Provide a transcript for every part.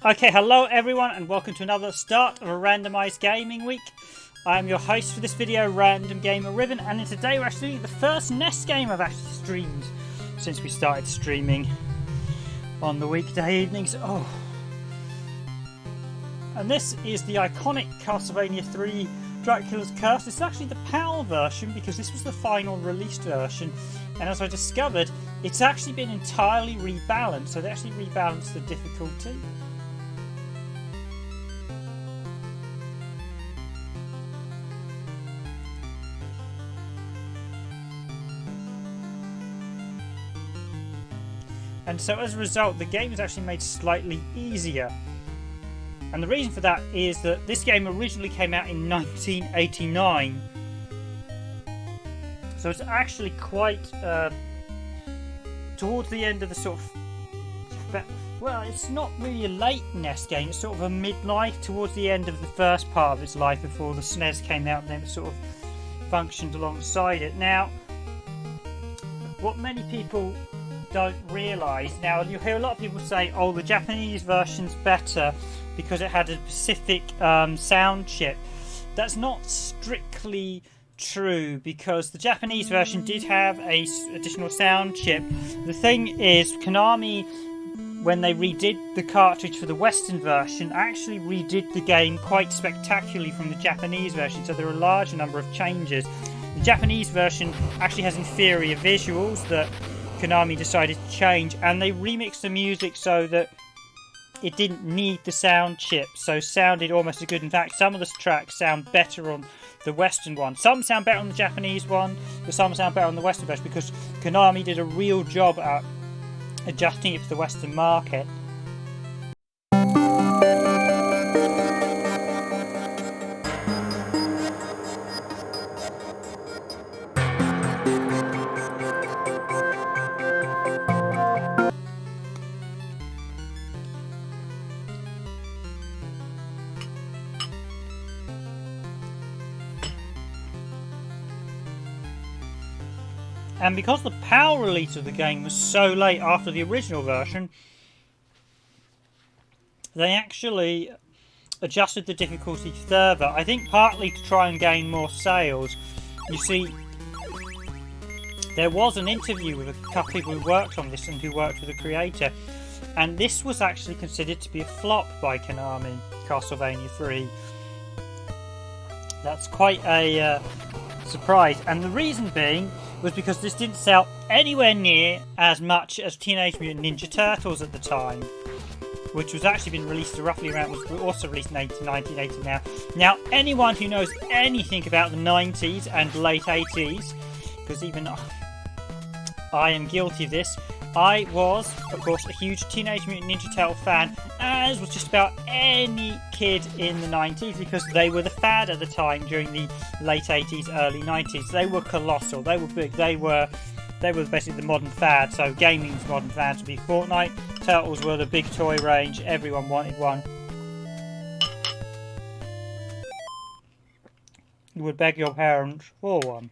Okay, hello everyone and welcome to another start of a randomised gaming week. I am your host for this video, Random Gamer Riven, and in today we're actually the first NES game I've actually streamed since we started streaming on the weekday evenings. And this is the iconic Castlevania 3 Dracula's Curse. This is actually the PAL version because this was the final released version, and as I discovered, it's actually been entirely rebalanced, so they actually rebalanced the difficulty. And so as a result, the game is actually made slightly easier. And the reason for that is that this game originally came out in 1989. So it's actually quite towards the end of the sort of... Well, it's not really a late NES game. It's sort of a midlife, towards the end of the first part of its life before the SNES came out, and then it sort of functioned alongside it. Now, what many people don't realise, now you hear a lot of people say, oh, the Japanese version's better because it had a specific sound chip. That's not strictly true, because the Japanese version did have a additional sound chip. The thing is, Konami, when they redid the cartridge for the Western version, actually redid the game quite spectacularly from the Japanese version, so there are a large number of changes. The Japanese version actually has inferior visuals that Konami decided to change, and they remixed the music so that it didn't need the sound chip, so sounded almost as good. In fact, some of the tracks sound better on the Western one. Some sound better on the Japanese one, but some sound better on the Western version, because Konami did a real job at adjusting it for the Western market. And because the PAL release of the game was so late after the original version, they actually adjusted the difficulty further. I think partly to try and gain more sales. You see, there was an interview with a couple of people who worked on this and who worked with the creator, and this was actually considered to be a flop by Konami, Castlevania 3. That's quite a surprise, and the reason being was because this didn't sell anywhere near as much as Teenage Mutant Ninja Turtles at the time, which was actually been released roughly around, was also released in 1980 now. Now, anyone who knows anything about the 90s and late 80s, because even I am guilty of this, I was, of course, a huge Teenage Mutant Ninja Turtle fan, as was just about any kid in the 90s, because they were the fad at the time during the late 80s, early 90s. They were colossal, they were big, they were basically the modern fad. So gaming's modern fads would be Fortnite, Turtles were the big toy range, everyone wanted one. You would beg your parents for one.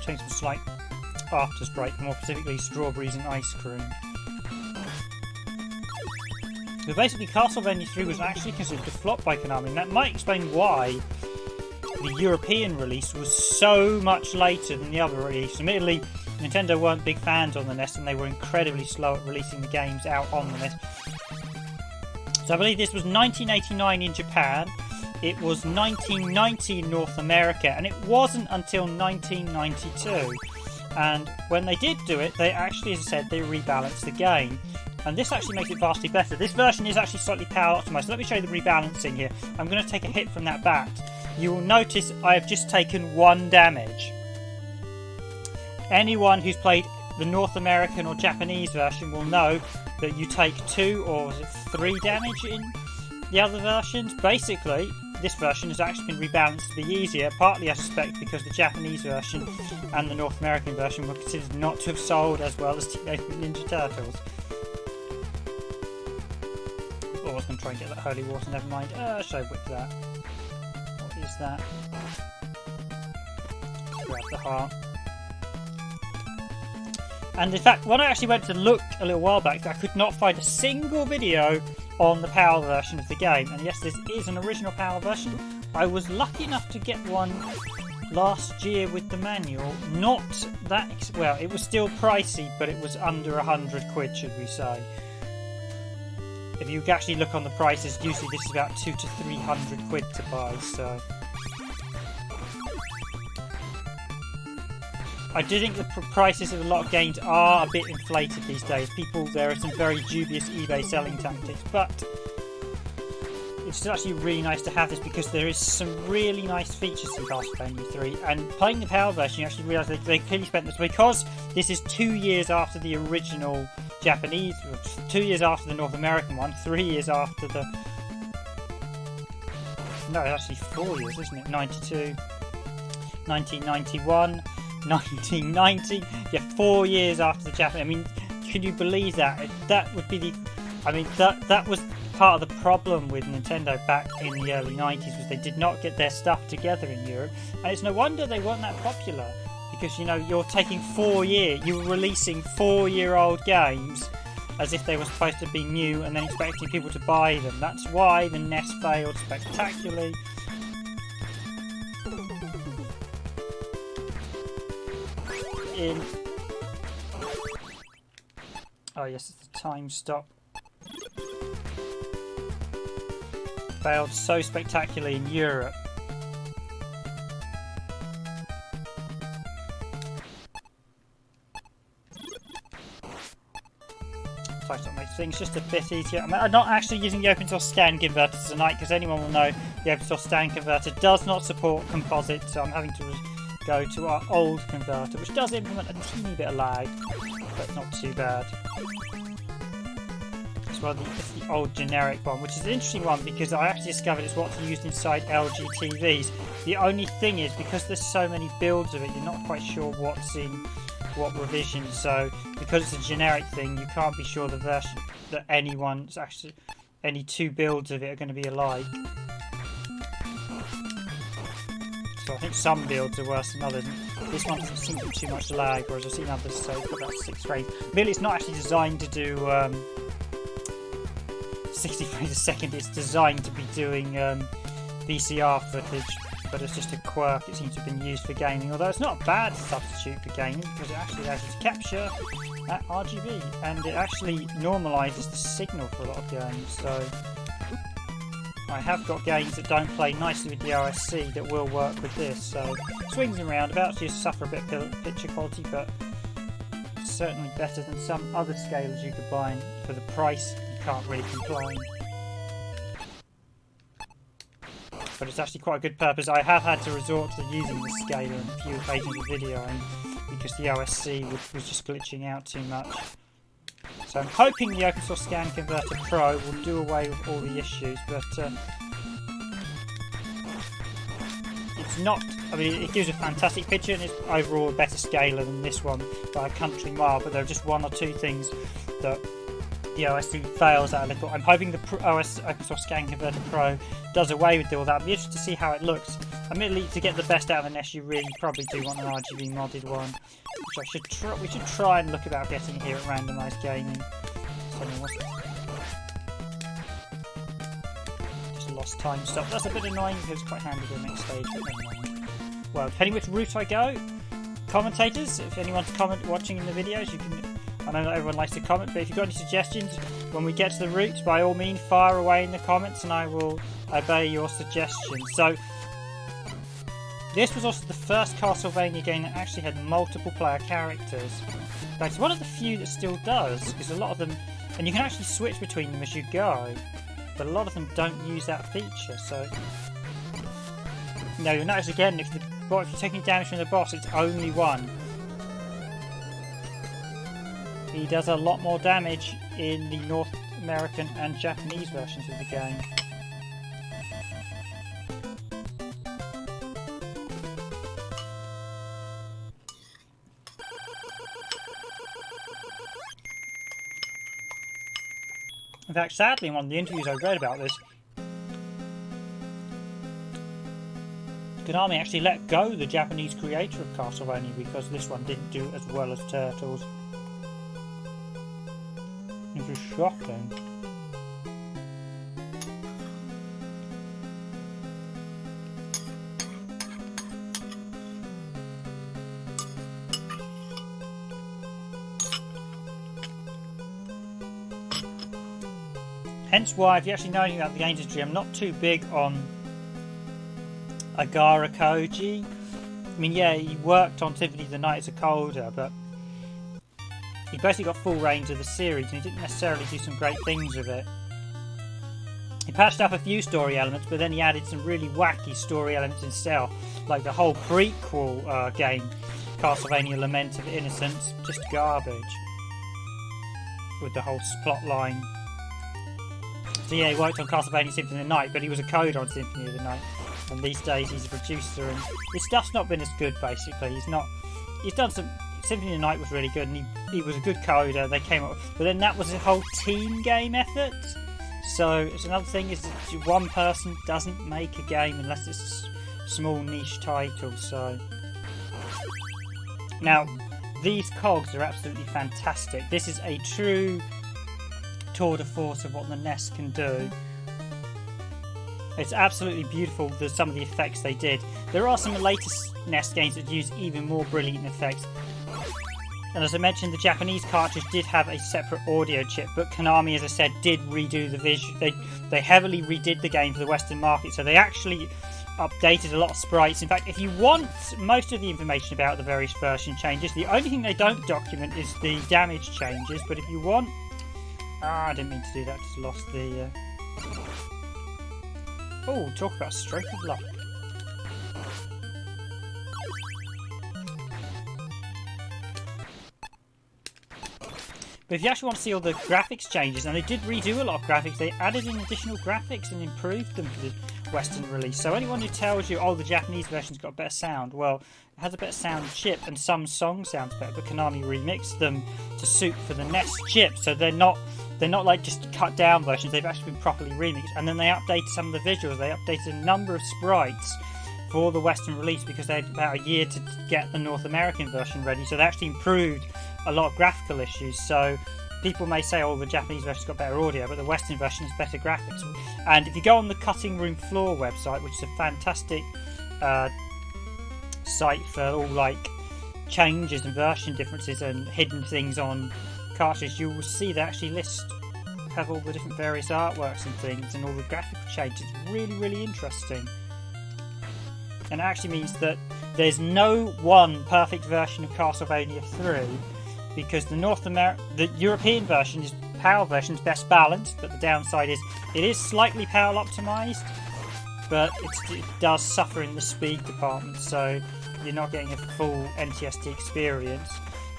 Take some slight after Sprite, more specifically strawberries and ice cream. But basically, Castlevania 3 was actually considered a flop by Konami, and that might explain why the European release was so much later than the other release. Admittedly, Nintendo weren't big fans on the NES, and they were incredibly slow at releasing the games out on the NES. So I believe this was 1989 in Japan. It was 1990 in North America, and it wasn't until 1992. And when they did do it, they actually, as I said, they rebalanced the game. And this actually makes it vastly better. This version is actually slightly power optimized. So let me show you the rebalancing here. I'm going to take a hit from that bat. You will notice I have just taken 1 damage. Anyone who's played the North American or Japanese version will know that you take 2 or 3 damage in the other versions. Basically, this version has actually been rebalanced to be easier, partly I suspect because the Japanese version and the North American version were considered not to have sold as well as Teenage Mutant Ninja Turtles. Or was going to try and get that holy water, never mind. Should I whip that? What is that? Grab the heart. And in fact, when I actually went to look a little while back, I could not find a single video on the PAL version of the game. And yes, this is an original PAL version. I was lucky enough to get one last year with the manual. Not that well, it was still pricey, but it was under 100 quid, should we say. If you actually look on the prices, usually this is about 200 to 300 quid to buy, so I do think the prices of a lot of games are a bit inflated these days. There are some very dubious eBay selling tactics, but it's actually really nice to have this because there is some really nice features in Castlevania 3. And playing the PAL version, you actually realise they clearly spent this, because this is 2 years after the original Japanese, 2 years after the North American one, 3 years after the... No, actually 4 years, isn't it? 92, 1991... 1990, yeah, 4 years after the Japanese. I mean, can you believe that? That would be the. I mean, that was part of the problem with Nintendo back in the early 90s, was they did not get their stuff together in Europe, and it's no wonder they weren't that popular, because you know you're taking 4 years, you're releasing 4-year-old games as if they were supposed to be new, and then expecting people to buy them. That's why the NES failed spectacularly. Oh yes, it's the time stop. Failed so spectacularly in Europe. Time stop makes things just a bit easier. I mean, I'm not actually using the open source scan converter tonight, because anyone will know the open source scan converter does not support composite, so I'm having to go to our old converter, which does implement a teeny bit of lag, but not too bad. It's the old generic one, which is an interesting one because I actually discovered it's what's used inside LG TVs. The only thing is, because there's so many builds of it, you're not quite sure what's in what revision. So because it's a generic thing, you can't be sure the version that anyone's actually, any two builds of it are going to be alike. So I think some builds are worse than others. This one doesn't seem to be too much lag, whereas I've seen others say it's got about 6 frames. Really, it's not actually designed to do 60 frames a second. It's designed to be doing VCR footage, but it's just a quirk. It seems to have been used for gaming, although it's not a bad substitute for gaming, because it actually allows you to capture at RGB, and it actually normalises the signal for a lot of games. So I have got games that don't play nicely with the OSC that will work with this, so swings and roundabouts. You suffer a bit of picture quality, but it's certainly better than some other scalers you could buy, and for the price you can't really complain. But it's actually quite a good purpose. I have had to resort to using the scaler on a few occasions of videoing because the OSC was just glitching out too much. So I'm hoping the Open Source Scan Converter Pro will do away with all the issues, but it's not. I mean, it gives a fantastic picture and it's overall a better scaler than this one by a country mile, but there are just one or two things that the OSC fails at a little. I'm hoping the Open Source Scan Converter Pro does away with all that. I'll be interested to see how it looks. Admittedly, to get the best out of an NES, you really probably do want an RGB modded one, which we should try and look about getting here at Randomised Gaming. Just lost time stop. That's a bit annoying because it's quite handy for the next stage, but never mind. Well, depending which route I go, commentators, if anyone's watching in the videos, you can. I know not everyone likes to comment, but if you've got any suggestions when we get to the route, by all means fire away in the comments and I will obey your suggestions. So this was also the first Castlevania game that actually had multiple player characters. In fact, it's one of the few that still does, because a lot of them, and you can actually switch between them as you go, but a lot of them don't use that feature. So no, you'll notice again, if you're taking damage from the boss, it's only one. He does a lot more damage in the North American and Japanese versions of the game. In fact, sadly, in one of the interviews I read about this, Konami actually let go the Japanese creator of Castlevania because this one didn't do as well as Turtles. Which is shocking. Hence why, if you actually know anything about the games industry, I'm not too big on Agara Koji. I mean, yeah, he worked on Symphony of the Night as a coder, but he basically got full range of the series and he didn't necessarily do some great things with it. He patched up a few story elements, but then he added some really wacky story elements himself, like the whole prequel game, Castlevania Lament of Innocence, just garbage, with the whole plot line. So yeah, he worked on Castlevania Symphony of the Night, but he was a coder on Symphony of the Night. And these days he's a producer, and his stuff's not been as good, basically. He's done some... Symphony of the Night was really good, and he was a good coder. They came up... But then that was a whole team game effort. So it's another thing, is that one person doesn't make a game unless it's a small niche title, so... Now, these cogs are absolutely fantastic. This is a true tour de force of what the NES can do. It's absolutely beautiful, some of the effects they did. There are some latest NES games that use even more brilliant effects. And as I mentioned, the Japanese cartridge did have a separate audio chip, but Konami, as I said, did redo the visual. They heavily redid the game for the Western market, so they actually updated a lot of sprites. In fact, if you want most of the information about the various version changes, the only thing they don't document is the damage changes, but if you want... I didn't mean to do that, just lost the... Oh, talk about stroke of luck. But if you actually want to see all the graphics changes, and they did redo a lot of graphics, they added in additional graphics and improved them for the Western release. So anyone who tells you, oh, the Japanese version's got better sound, well, it has a better sound chip, and some songs sound better, but Konami remixed them to suit for the NES chip, so they're not like just cut down versions, they've actually been properly remixed. And then they updated some of the visuals, they updated a number of sprites for the Western release because they had about a year to get the North American version ready, so they actually improved a lot of graphical issues. So people may say, oh, the Japanese version's got better audio, but the Western version has better graphics. And if you go on the Cutting Room Floor website, which is a fantastic site for all like changes and version differences and hidden things on cartridge, you will see they actually have all the different various artworks and things and all the graphical changes. It's really, really interesting. And it actually means that there's no one perfect version of Castlevania 3, because the European version is PAL version's best balanced, but the downside is it is slightly PAL optimized, but it does suffer in the speed department, so you're not getting a full NTSC experience.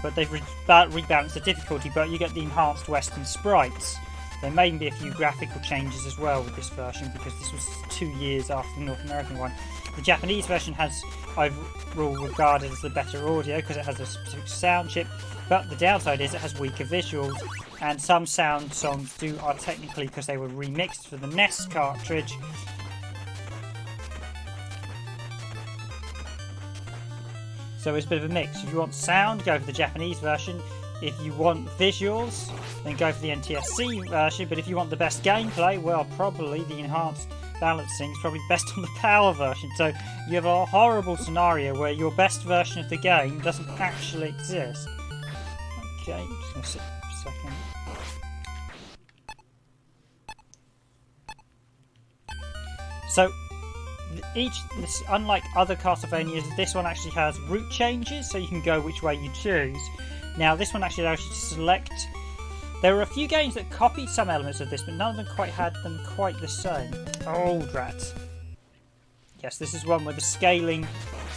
But they've rebalanced the difficulty, but you get the enhanced Western sprites. There may be a few graphical changes as well with this version, because this was 2 years after the North American one. The Japanese version has overall regarded as the better audio because it has a specific sound chip, but the downside is it has weaker visuals, and some sound songs are technically, because they were remixed for the NES cartridge. So it's a bit of a mix. If you want sound, go for the Japanese version. If you want visuals, then go for the NTSC version. But if you want the best gameplay, well, probably the enhanced balancing is probably best on the power version. So you have a horrible scenario where your best version of the game doesn't actually exist. Okay, I'm just going to sit for a second. So unlike other Castlevanias, this one actually has route changes, so you can go which way you choose. Now this one actually allows you to select. There were a few games that copied some elements of this, but none of them quite had them quite the same. Oh, drat. Yes, this is one where the scaling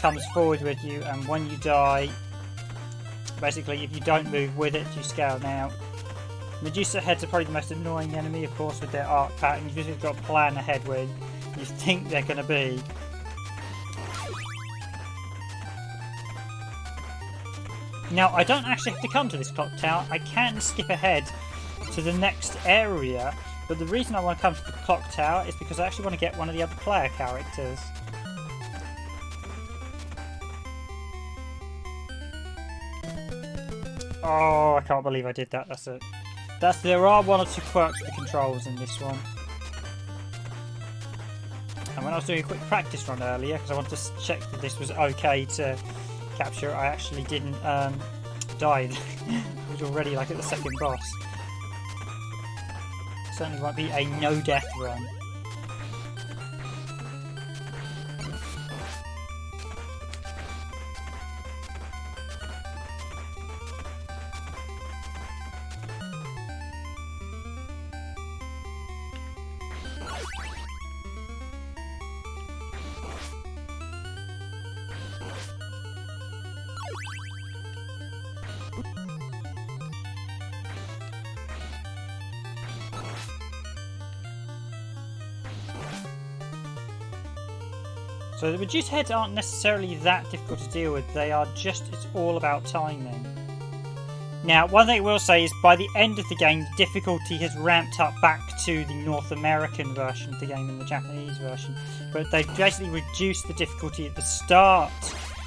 comes forward with you, and when you die, basically if you don't move with it, you scale now. Medusa heads are probably the most annoying enemy, of course, with their arc pattern. You've just got to plan ahead where you think they're going to be. Now, I don't actually have to come to this clock tower. I can skip ahead to the next area, But the reason I want to come to the clock tower is because I actually want to get one of the other player characters. Oh, I can't believe I did that. There are one or two quirks with the controls in this one. And when I was doing a quick practice run earlier, because I wanted to check that this was okay to capture, I actually didn't die. I was already like at the second boss. Certainly won't be a no-death run. So the reduced heads aren't necessarily that difficult to deal with, it's all about timing. Now, one thing I will say is by the end of the game, the difficulty has ramped up back to the North American version of the game and the Japanese version. But they've basically reduced the difficulty at the start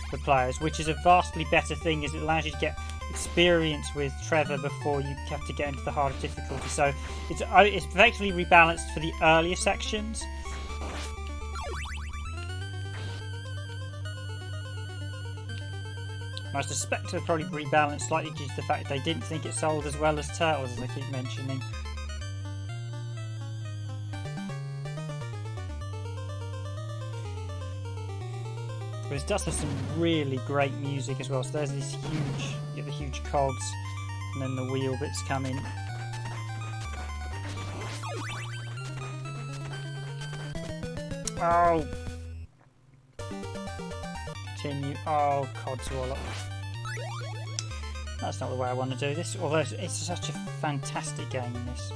for players, which is a vastly better thing as it allows you to get experience with Trevor before you have to get into the harder difficulty. So it's effectively rebalanced for the earlier sections. I suspect they'll probably rebalance slightly due to the fact they didn't think it sold as well as Turtles, as I keep mentioning. But it does have some really great music as well. So there's this huge, you get the huge cogs, and then the wheel bits come in. Oh! Continue. Oh, Codswallop. That's not the way I want to do this, although it's such a fantastic game, this.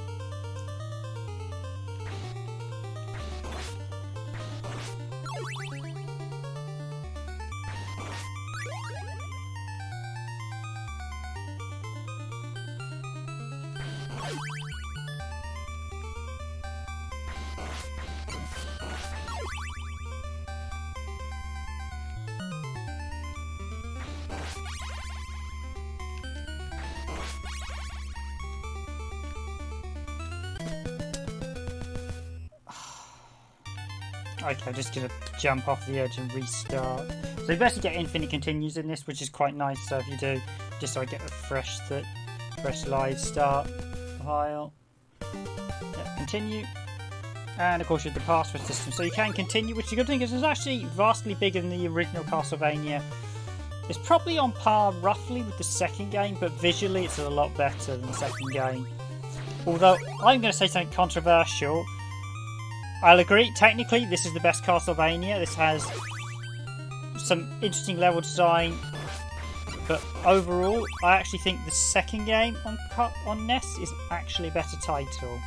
Okay, I'm just going to jump off the edge and restart. So you basically get infinite continues in this, which is quite nice. So if you do, just so I get a fresh live start file. Yeah, continue. And of course you have the password system. So you can continue, which is a good thing because it's actually vastly bigger than the original Castlevania. It's probably on par roughly with the second game, but visually it's a lot better than the second game. Although I'm going to say something controversial. I'll agree, technically this is the best Castlevania. This has some interesting level design, but overall I actually think the second game on NES is actually a better title.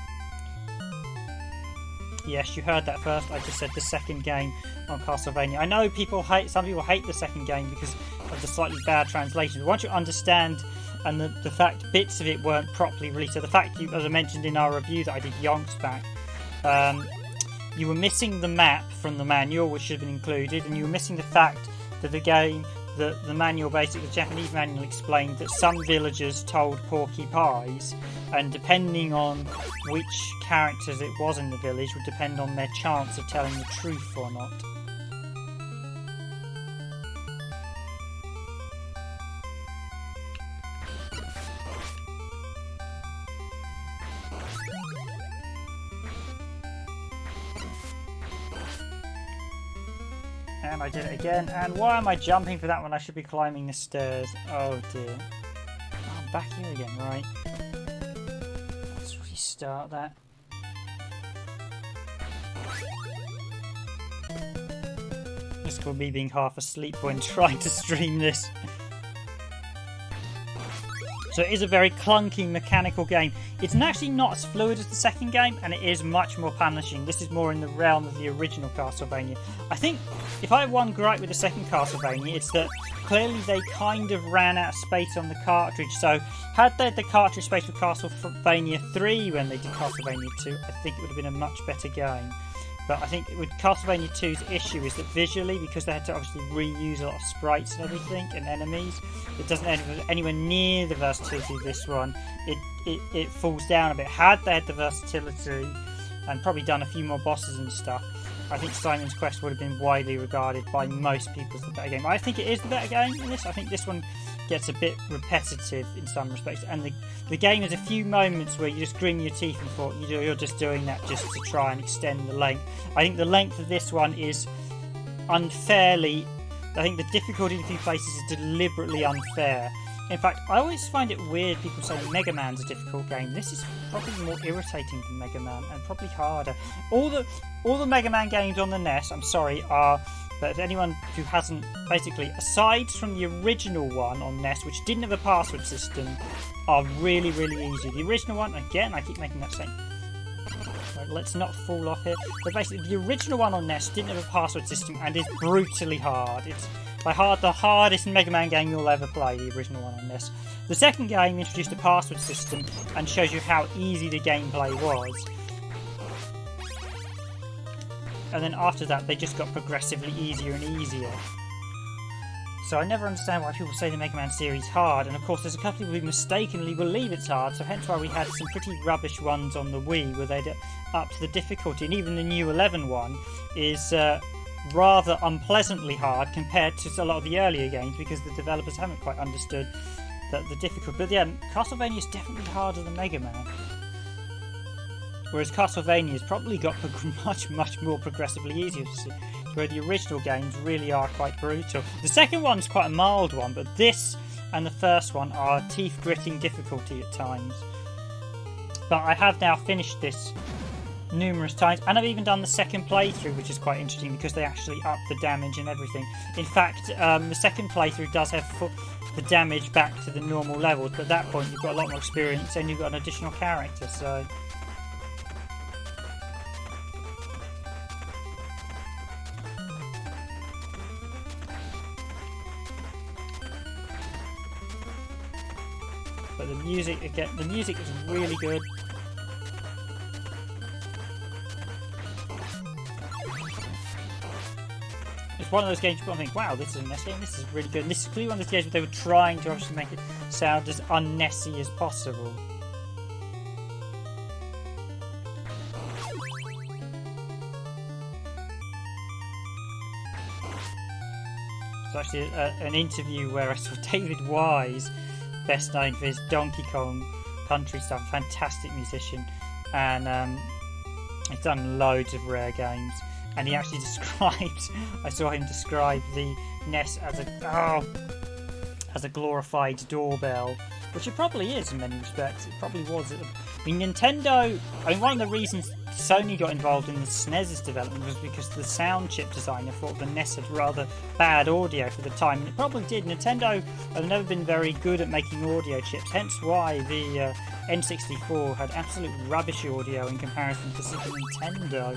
Yes, you heard that first. I just said the second game on Castlevania. I know some people hate the second game because of the slightly bad translation, but once you understand and the fact bits of it weren't properly released, so the fact as I mentioned in our review that I did yonks back, you were missing the map from the manual, which should have been included, and you were missing the fact that the manual, basically the Japanese manual, explained that some villagers told porky pies, and depending on which characters it was in the village would depend on their chance of telling the truth or not. And I did it again. And why am I jumping for that when I should be climbing the stairs? Oh dear. Oh, I'm back here again, right. Let's restart that. This is called me being half asleep when trying to stream this. So it is a very clunky mechanical game. It's actually not as fluid as the second game, and it is much more punishing. This is more in the realm of the original Castlevania. I think if I have one gripe with the second Castlevania, it's that clearly they kind of ran out of space on the cartridge. So had they had the cartridge space with Castlevania 3 when they did Castlevania 2, I think it would have been a much better game. But I think with Castlevania 2's issue is that visually, because they had to obviously reuse a lot of sprites and everything and enemies, it doesn't end anywhere near the versatility of this one. It falls down a bit. Had they had the versatility and probably done a few more bosses and stuff, I think Simon's Quest would have been widely regarded by most people as the better game. I think it is the better game in this. I think this one gets a bit repetitive in some respects, and the game has a few moments where you just grin your teeth and thought you're just doing that just to try and extend the length. I think the length of this one is unfairly, I think the difficulty in a few places is deliberately unfair. In fact, I always find it weird people say Mega Man's a difficult game. This is probably more irritating than Mega Man and probably harder. All the Mega Man games on the NES, I'm sorry, are, but if anyone who hasn't, basically, aside from the original one on NES, which didn't have a password system, are really, really easy. The original one, again, I keep making that same. Right, let's not fall off here. But basically, the original one on NES didn't have a password system and is brutally hard. It's by the hardest Mega Man game you'll ever play, the original one on NES. The second game introduced a password system and shows you how easy the gameplay was. And then after that, they just got progressively easier and easier. So I never understand why people say the Mega Man series hard, and of course there's a couple of people who mistakenly believe it's hard, so hence why we had some pretty rubbish ones on the Wii where they'd up to the difficulty, and even the new 11 one is rather unpleasantly hard compared to a lot of the earlier games because the developers haven't quite understood that the difficulty. But yeah, Castlevania is definitely harder than Mega Man. Whereas Castlevania's probably got much more progressively easier to see, where the original games really are quite brutal. The second one's quite a mild one, but this and the first one are teeth-gritting difficulty at times. But I have now finished this numerous times, and I've even done the second playthrough, which is quite interesting because they actually up the damage and everything. In fact, the second playthrough does have the damage back to the normal levels, but at that point you've got a lot more experience and you've got an additional character, so... But the music, again, the music is really good. It's one of those games you think, wow, this is a NES game, this is really good. And this is clearly one of those games where they were trying to obviously make it sound as un-NESy as possible. It's actually an interview where I saw David Wise, best known for his Donkey Kong Country stuff, fantastic musician, and he's done loads of Rare games, and he actually described, I saw him describe the NES as a glorified doorbell, which it probably is in many respects. It probably was. I mean, Nintendo, one of the reasons Sony got involved in the SNES's development was because the sound chip designer thought the NES had rather bad audio for the time, and it probably did. Nintendo have never been very good at making audio chips, hence why the N64 had absolute rubbish audio in comparison to Super Nintendo.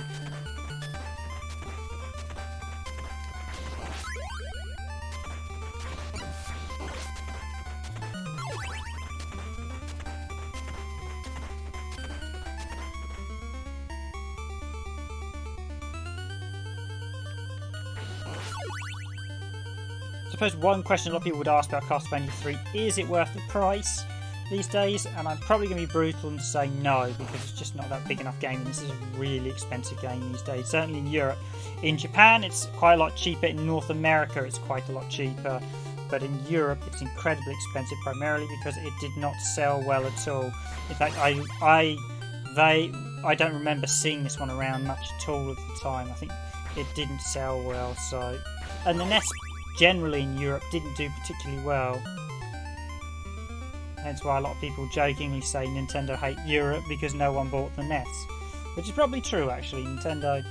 I suppose one question a lot of people would ask about Castlevania 3, is it worth the price these days? And I'm probably going to be brutal and say no, because it's just not that big enough game, and this is a really expensive game these days, certainly in Europe. In Japan it's quite a lot cheaper, in North America it's quite a lot cheaper, but in Europe it's incredibly expensive, primarily because it did not sell well at all. In fact, I don't remember seeing this one around much at all at the time. I think it didn't sell well, so... And the NES generally in Europe didn't do particularly well. Hence why a lot of people jokingly say Nintendo hate Europe because no one bought the NES. Which is probably true, actually. Nintendo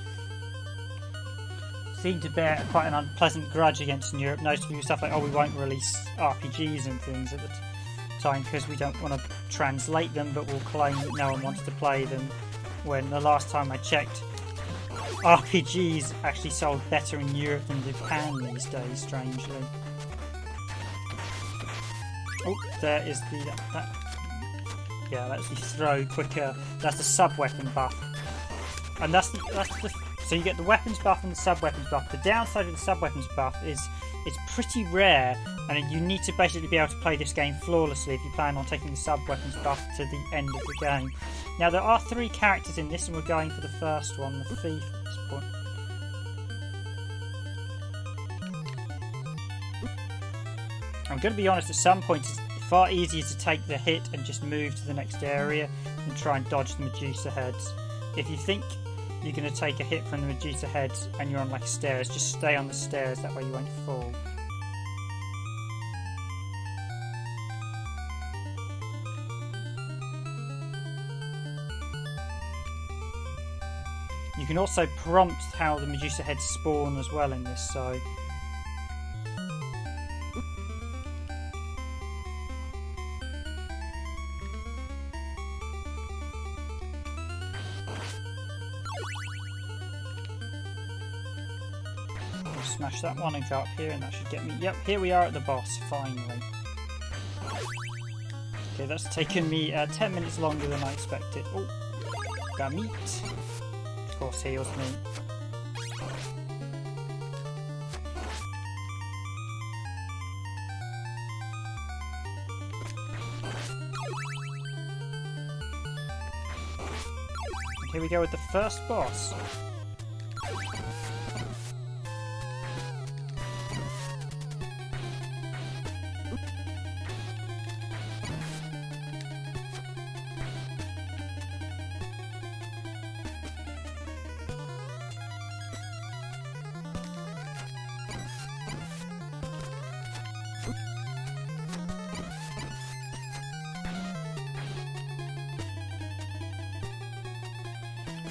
seemed to bear quite an unpleasant grudge against Europe, notably with stuff like, oh, we won't release RPGs and things time because we don't want to translate them, but we'll claim that no one wants to play them, when the last time I checked, RPGs actually sold better in Europe than Japan these days, strangely. Oh, there is the... yeah, that's the throw quicker. That's the sub-weapon buff. And that's the... So you get the weapons buff and the sub-weapons buff. The downside of the sub-weapons buff is it's pretty rare, and you need to basically be able to play this game flawlessly if you plan on taking the sub-weapons buff to the end of the game. Now, there are 3 characters in this, and we're going for the first one, the thief at this point. I'm going to be honest, at some points it's far easier to take the hit and just move to the next area and try and dodge the Medusa heads. If you think you're going to take a hit from the Medusa heads and you're on like stairs, just stay on the stairs, that way you won't fall. You can also prompt how the Medusa heads spawn as well in this, so... Smash that one and go up here, and that should get me... Yep, here we are at the boss, finally. Okay, that's taken me 10 minutes longer than I expected. Oh, got meat. Of course, heals me. And here we go with the first boss.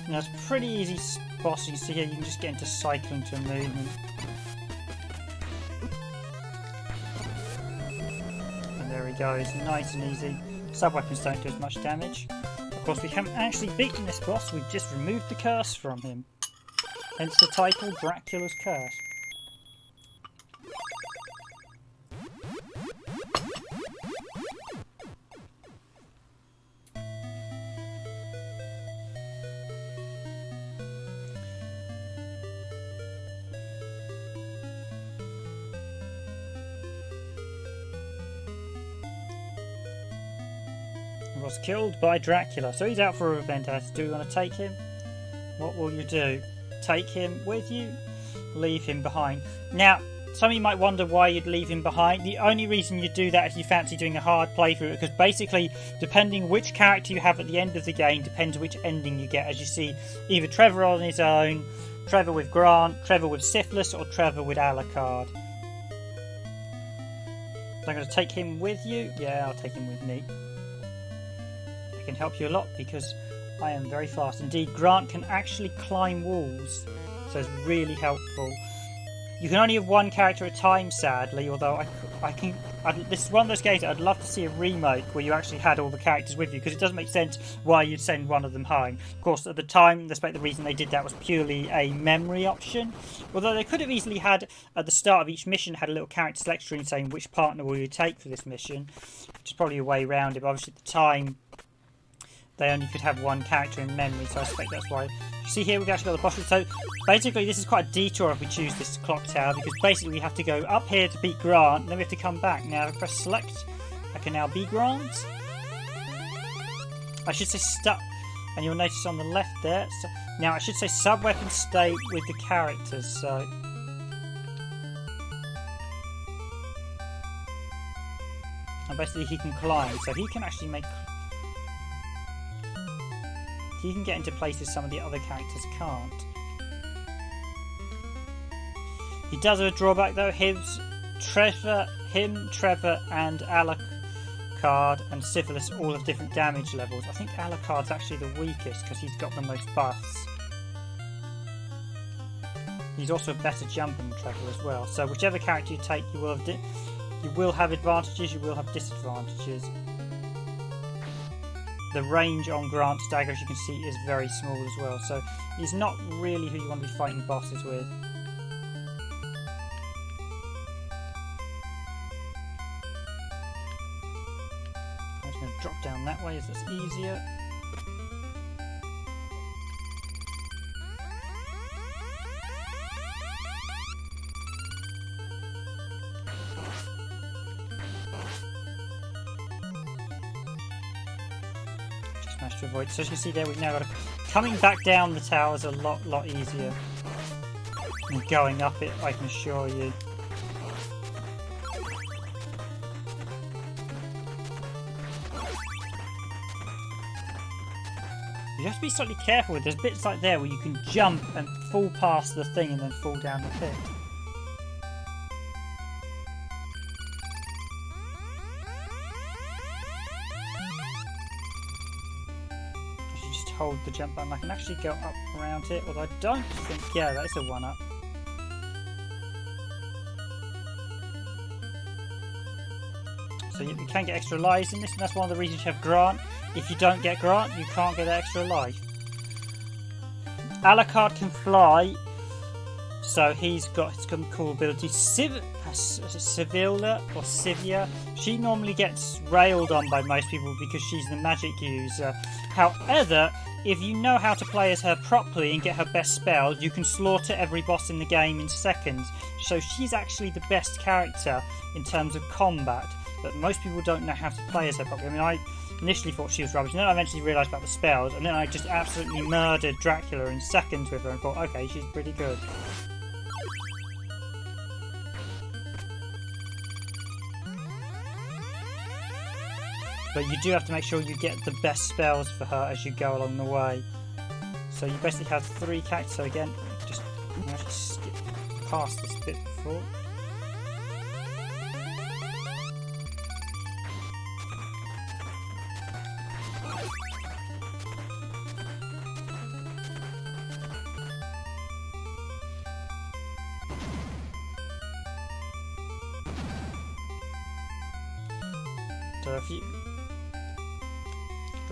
Now it's a pretty easy boss. You can see here you can just get into cycling to a movement. And there he goes, nice and easy. Sub-weapons don't do as much damage. Of course, we haven't actually beaten this boss, we've just removed the curse from him. Hence the title, Dracula's Curse. Was killed by Dracula, so he's out for a vendetta. Do you want to take him? What will you do? Take him with you? Leave him behind? Now, some of you might wonder why you'd leave him behind. The only reason you do that is you fancy doing a hard playthrough, because basically, depending which character you have at the end of the game, depends which ending you get. As you see, either Trevor on his own, Trevor with Grant, Trevor with Syphilis, or Trevor with Alucard. So I'm going to take him with you? Yeah, I'll take him with me. I can help you a lot because I am very fast. Indeed, Grant can actually climb walls, so it's really helpful. You can only have one character at a time, sadly, although this is one of those games that I'd love to see a remake where you actually had all the characters with you, because it doesn't make sense why you'd send one of them home. Of course, at the time, I suspect the reason they did that was purely a memory option, although they could have easily had, at the start of each mission, had a little character select screen saying which partner will you take for this mission, which is probably a way around it, but obviously at the time, they only could have one character in memory, so I suspect that's why. You see here, we've actually got the boss. So basically, this is quite a detour if we choose this clock tower, because basically we have to go up here to beat Grant, and then we have to come back. Now, if I press select, I can now be Grant. I should say stop, and you'll notice on the left there. So, now, I should say sub-weapon stay with the characters, so. And basically, he can climb, so he can actually make. He can get into places some of the other characters can't. He does have a drawback though. Trevor, and Alucard and Syphilis all have different damage levels. I think Alucard's actually the weakest because he's got the most buffs. He's also a better jumper than Trevor as well. So whichever character you take, you will have You will have advantages, you will have disadvantages. The range on Grant's dagger, as you can see, is very small as well, so he's not really who you want to be fighting bosses with. I'm just going to drop down that way as it's easier. To avoid. So as you can see there, we've now got coming back down the tower is a lot easier than going up it, I can assure you. You have to be slightly careful with. There's bits like there where you can jump and fall past the thing and then fall down the pit. Hold the jump button. I can actually go up around it, although I don't think... Yeah, that is a 1-up. So you can get extra lives in this, and that's one of the reasons you have Grant. If you don't get Grant, you can't get that extra life. Alucard can fly, so he's got some cool abilities. Sypha or Sypha, she normally gets railed on by most people because she's the magic user. However, if you know how to play as her properly and get her best spells, you can slaughter every boss in the game in seconds. So she's actually the best character in terms of combat, but most people don't know how to play as her properly. I mean, I initially thought she was rubbish, and then I eventually realised about the spells, and then I just absolutely murdered Dracula in seconds with her and thought, okay, she's pretty good. But you do have to make sure you get the best spells for her as you go along the way. So you basically have 3 characters. So again, just actually skip past this bit before. So if you...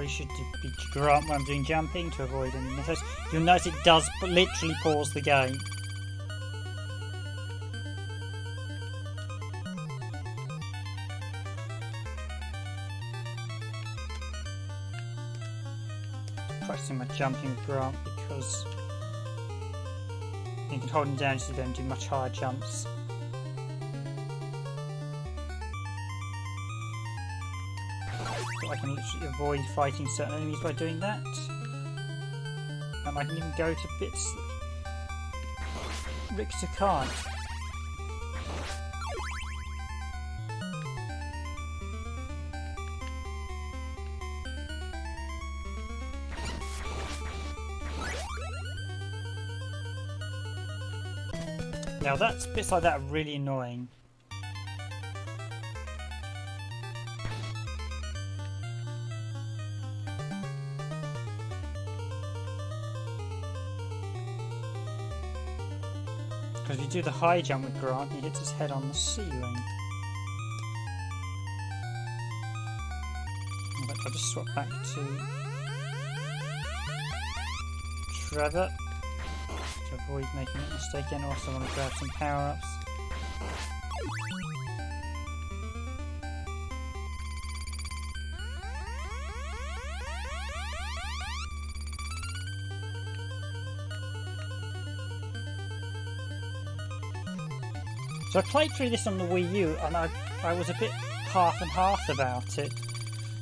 should be Grant when I'm doing jumping to avoid any misses. You'll notice it does literally pause the game. Practicing my jumping with Grant because you can hold him down so you don't do much higher jumps. I can literally avoid fighting certain enemies by doing that. And I can even go to bits that Richter can't. Now that's bits like that are really annoying. Because if you do the high jump with Grant, he hits his head on the ceiling. In fact, I'll just swap back to Trevor to avoid making a mistake again. I also want to grab some power-ups. So I played through this on the Wii U and I was a bit half and half about it.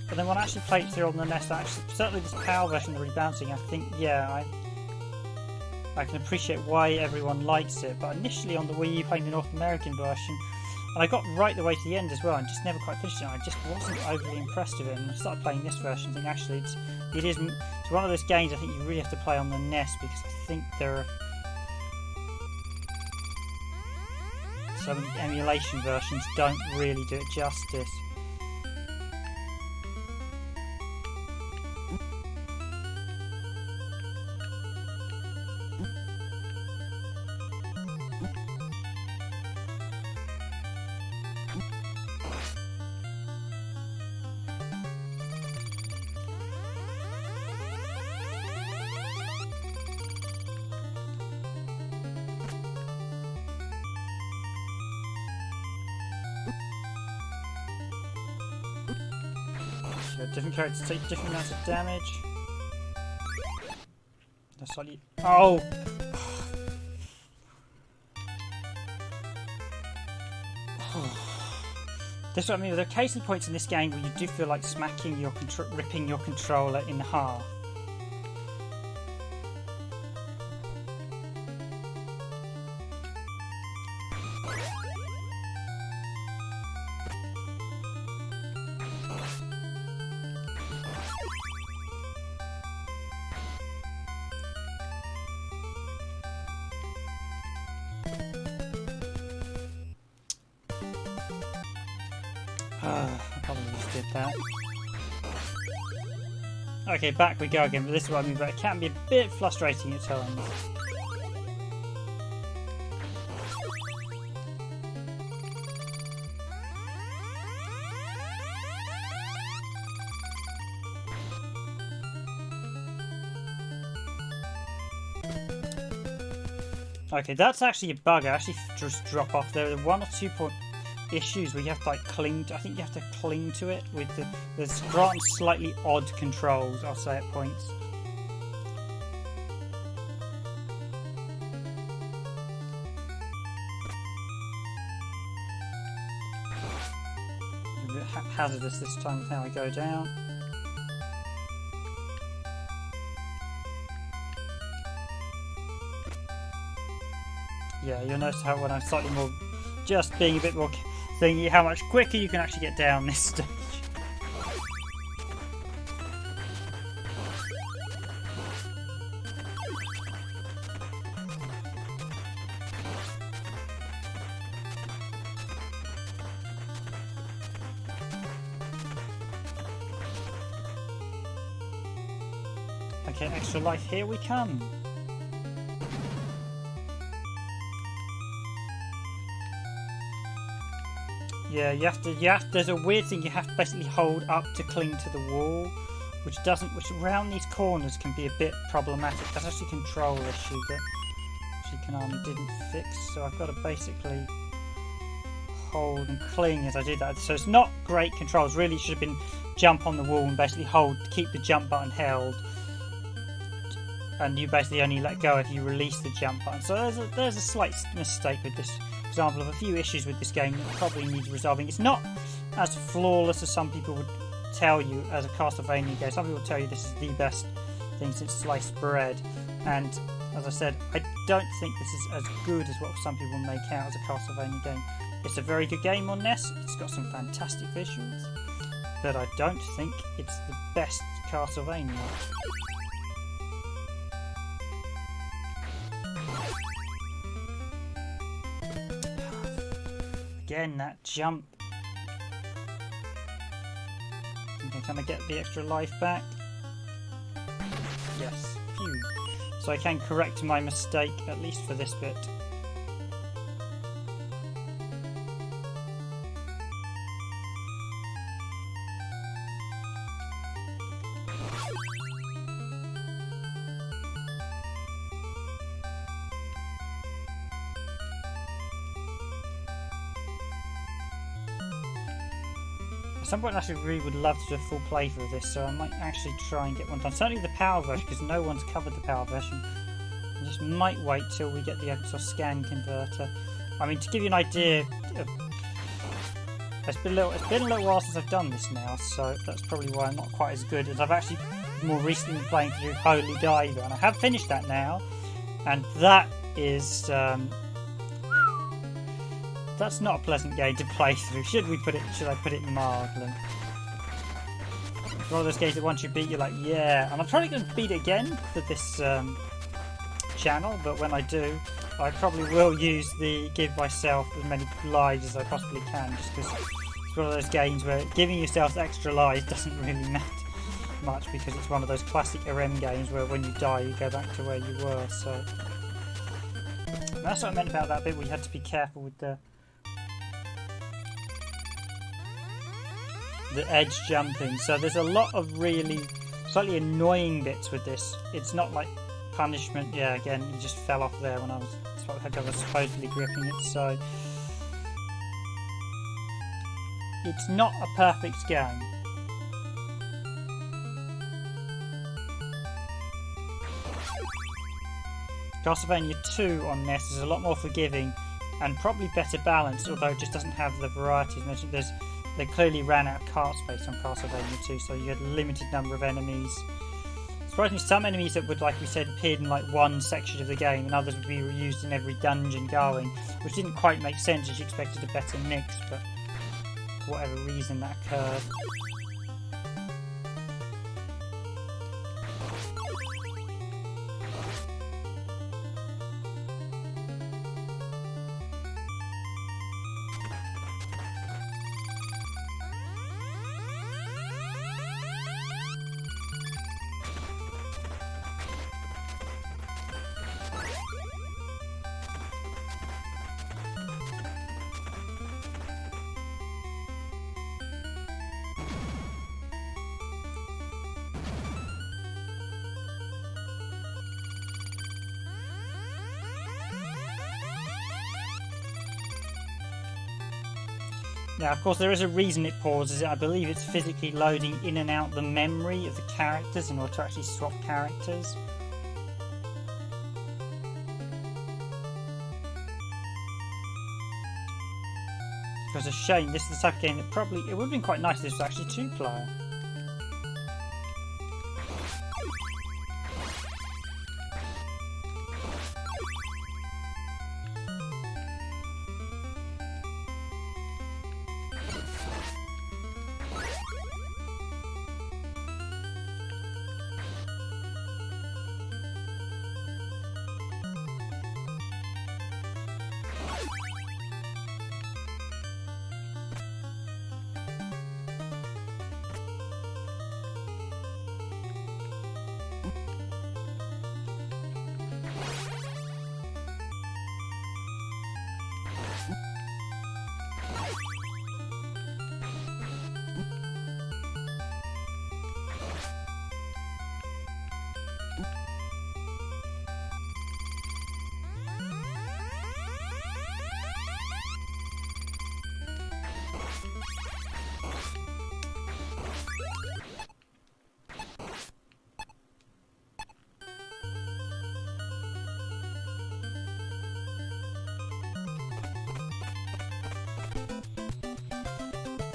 But then when I actually played through on the NES, certainly this PAL version, the rebouncing, I think, yeah, I can appreciate why everyone likes it. But initially on the Wii U, playing the North American version, and I got right the way to the end as well and just never quite finished it. I just wasn't overly impressed with it, and I started playing this version and think actually it's one of those games I think you really have to play on the NES because I think there are some emulation versions don't really do it justice. So different characters take different amounts of damage. That's slightly. Oh! That's what I mean. There are occasional points in this game where you do feel like smacking your ripping your controller in half. I probably just did that. Okay, back we go again, but this is what I mean, but it can be a bit frustrating at times. Okay, that's actually a bug. I actually just drop off. There are 1 or 2 issues where you have to like cling to, I think you have to cling to it with there's slightly odd controls, I'll say, at points. A bit hazardous this time with how I go down. Yeah, you'll notice how when I'm slightly more, just being a bit more thingy, how much quicker you can actually get down this stage. Okay, extra life, here we come. Yeah, you have to, there's a weird thing, you have to basically hold up to cling to the wall, which around these corners can be a bit problematic. That's actually a control issue that Konami didn't fix, so I've got to basically hold and cling as I do that. So it's not great controls, really it should have been jump on the wall and basically keep the jump button held, and you basically only let go if you release the jump button. So there's a slight mistake with this. Example of a few issues with this game that probably needs resolving. It's not as flawless as some people would tell you as a Castlevania game. Some people tell you this is the best thing since sliced bread, and as I said, I don't think this is as good as what some people make out as a Castlevania game. It's a very good game on NES, it's got some fantastic visuals, but I don't think it's the best Castlevania. Again, that jump. Okay, can I get the extra life back? Yes. Phew. So I can correct my mistake, at least for this bit. At some point I actually really would love to do a full playthrough of this, so I might actually try and get one done. Certainly the power version, because no one's covered the power version. I just might wait till we get the actual scan converter. I mean, to give you an idea of, it's been a little while since I've done this now, so that's probably why I'm not quite as good as I've actually more recently been playing through Holy Diver, and I have finished that now, and that is that's not a pleasant game to play through. Should I put it mildly? It's one of those games that once you beat, you're like, yeah. And I'm probably going to beat it again for this channel, but when I do, I probably will use the give myself as many lives as I possibly can, just because it's one of those games where giving yourself extra lives doesn't really matter much, because it's one of those classic RM games where when you die, you go back to where you were. So and that's what I meant about that bit, where you had to be careful with the edge jumping. So there's a lot of really slightly annoying bits with this. It's not like punishment. Yeah, again, it just fell off there when I was supposedly gripping it. So it's not a perfect game. Castlevania 2 on NES is a lot more forgiving and probably better balanced, although it just doesn't have the variety. As mentioned, they clearly ran out of cart space on Castlevania 2, so you had a limited number of enemies. Surprisingly, some enemies that would, like we said, appeared in like one section of the game, and others would be reused in every dungeon going, which didn't quite make sense as you expected a better mix, but for whatever reason that occurred. Now, of course, there is a reason it pauses it. I believe it's physically loading in and out the memory of the characters in order to actually swap characters. It was a shame. This is the type of game that probably... It would have been quite nice if this was actually 2-player.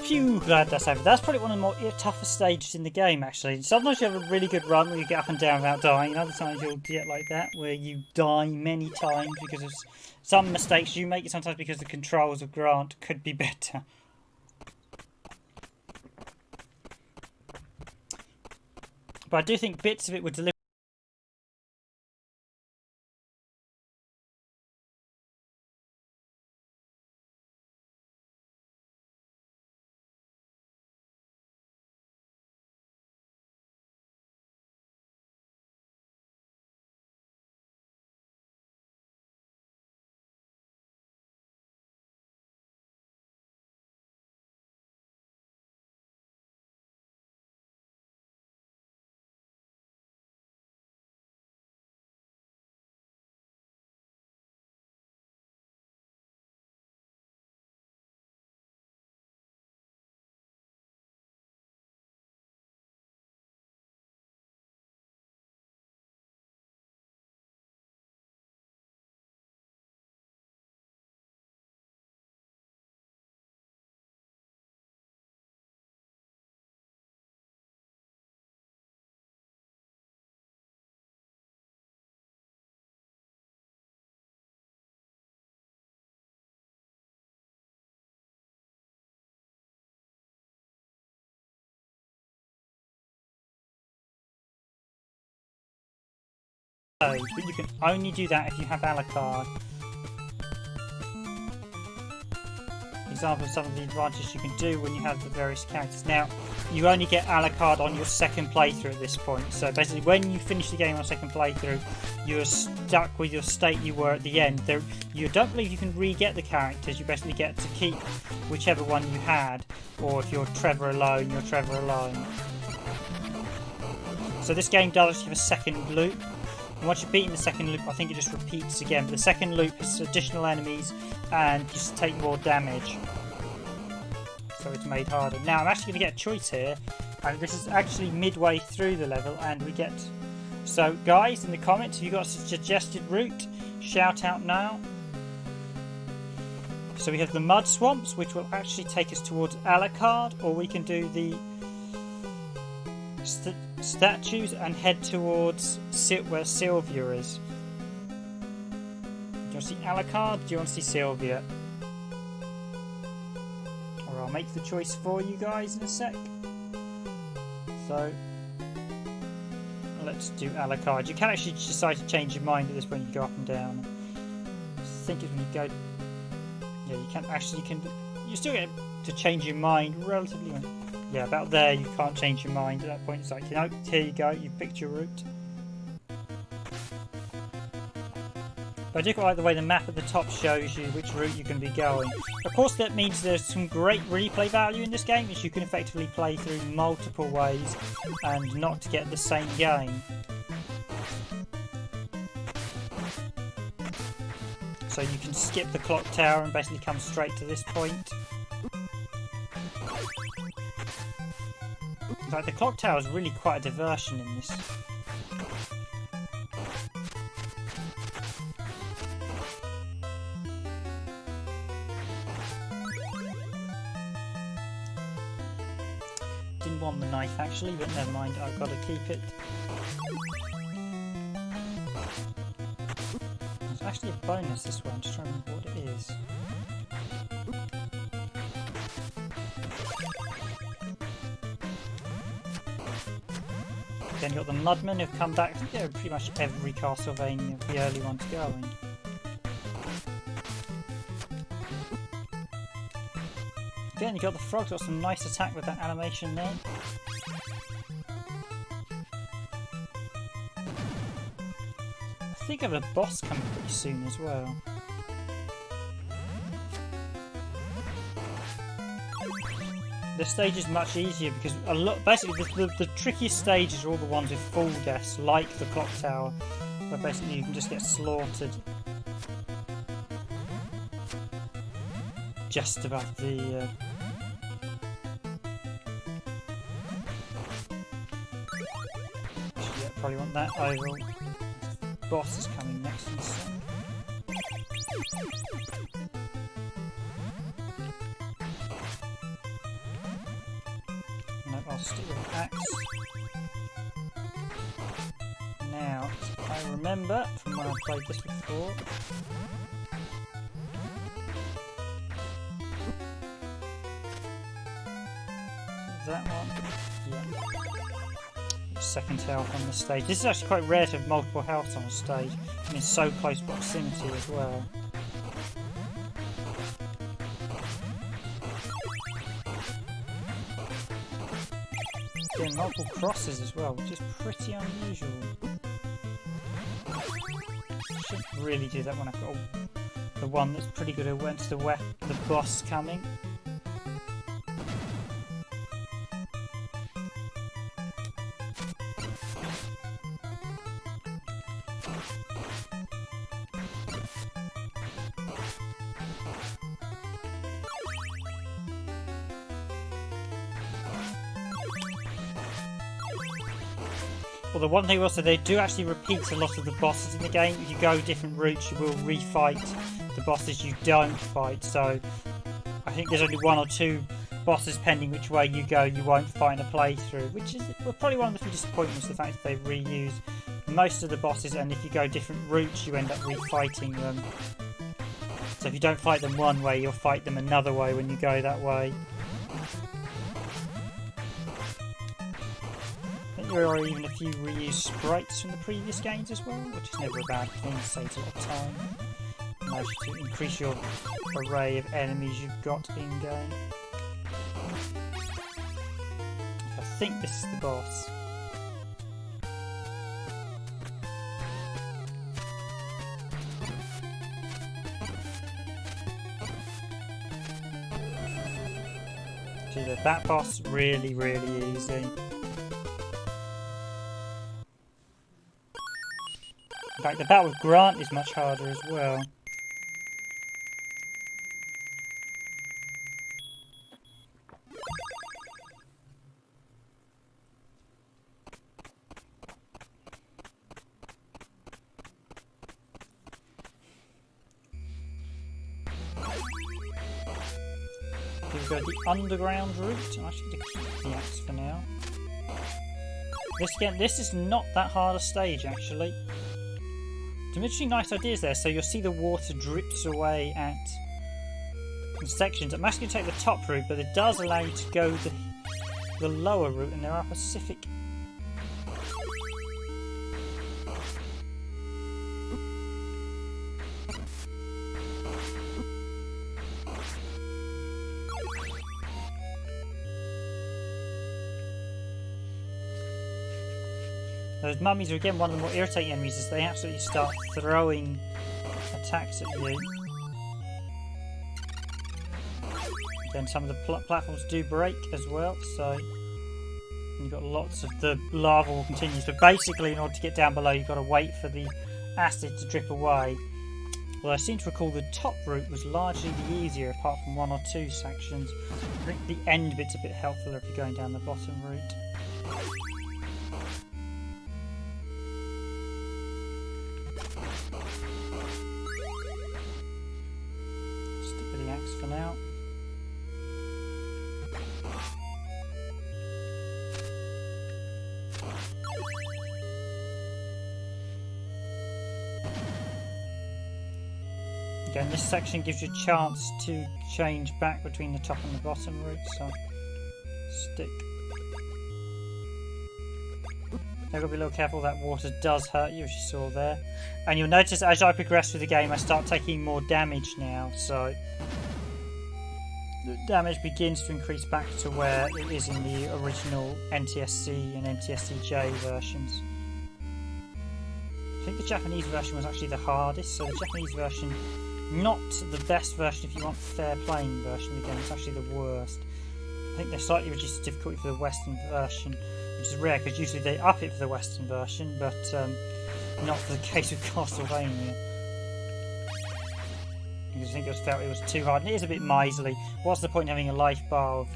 Phew, glad that's over. That's probably one of the more toughest stages in the game, actually. Sometimes you have a really good run where you get up and down without dying, and other times you'll get like that, where you die many times because of some mistakes you make, sometimes because the controls of Grant could be better. But I do think bits of it were delivered. But you can only do that if you have Alucard. Example of some of the advantages you can do when you have the various characters. Now, you only get Alucard on your second playthrough at this point. So basically, when you finish the game on second playthrough, you're stuck with your state you were at the end. You don't believe you can re-get the characters. You basically get to keep whichever one you had. Or if you're Trevor alone, you're Trevor alone. So this game does have a second loop. And once you've beaten the second loop, I think it just repeats again. But the second loop is additional enemies and just take more damage. So it's made harder. Now I'm actually going to get a choice here. And this is actually midway through the level, and we get So guys, in the comments, if you've got a suggested route, shout out now. So we have the mud swamps, which will actually take us towards Alucard, or we can do the statues and head towards where Sylvia is. Do you want to see Alucard? Do you want to see Sylvia? Or I'll make the choice for you guys in a sec. So let's do Alucard. You can actually decide to change your mind at this point. You go up and down. I think it's when you go. Yeah, you can actually. You still get to change your mind relatively. Yeah, about there you can't change your mind at that point. It's like, you know, here you go. You've picked your route. But I do quite like the way the map at the top shows you which route you're going to be going. Of course, that means there's some great replay value in this game, as you can effectively play through multiple ways and not get the same game. So you can skip the clock tower and basically come straight to this point. Like, the clock tower is really quite a diversion in this. Didn't want the knife actually, but never mind, I've got to keep it. There's actually a bonus this one, I'm just trying to remember what it is. Then you've got the Mudmen who've come back. I think they're pretty much every Castlevania, the early ones going. Again, you've got the Frog, got some nice attack with that animation there. I think I have a boss coming pretty soon as well. This stage is much easier because basically the trickiest stages are all the ones with full deaths, like the clock tower, where basically you can just get slaughtered just above the yeah, probably want that over. Boss is coming next in a sec. No, I'll stick with the axe. Now, I remember from when I played this before. That one, yeah. Second health on the stage. This is actually quite rare to have multiple healths on a stage, and in so close proximity as well. Getting multiple crosses as well, which is pretty unusual. Shouldn't really do that when I've got the one that's pretty good at when's the boss coming. Well, the one thing also, they do actually repeat a lot of the bosses in the game. If you go different routes, you will refight the bosses you don't fight. So I think there's only one or two bosses, pending which way you go, you won't find a playthrough, which is probably one of the few disappointments, the fact that they reuse most of the bosses, and if you go different routes, you end up refighting them. So if you don't fight them one way, you'll fight them another way when you go that way. There are even a few reused sprites from the previous games as well, which is never a bad thing, saves a lot of time. Allows you to increase your array of enemies you've got in-game. I think this is the boss. See, that boss really, really easy. In fact, the battle with Grant is much harder as well. go the underground route. I'm actually going to keep the axe for now. This is not that hard a stage, actually. Some interesting nice ideas there. So you'll see the water drips away at sections. I'm actually going to take the top route, but it does allow you to go the lower route, and there are Pacific. Those mummies are again one of the more irritating enemies as they absolutely start throwing attacks at you. Then some of the platforms do break as well, so you've got lots of the lava will continue. So basically, in order to get down below, you've got to wait for the acid to drip away. Well, I seem to recall the top route was largely the easier, apart from one or two sections. I think the end bit's a bit helpful if you're going down the bottom route. Stick with the axe for now. Again, this section gives you a chance to change back between the top and the bottom route, so stick. I've got to be a little careful, that water does hurt you, as you saw there. And you'll notice as I progress through the game, I start taking more damage now, so the damage begins to increase back to where it is in the original NTSC and NTSCJ versions. I think the Japanese version was actually the hardest, so the Japanese version, not the best version if you want fair playing version of the game, it's actually the worst. I think they slightly reduced the difficulty for the Western version, which is rare because usually they up it for the Western version, but not for the case with Castlevania. Because I think it felt it was too hard, and it is a bit miserly. What's the point in having a life bar of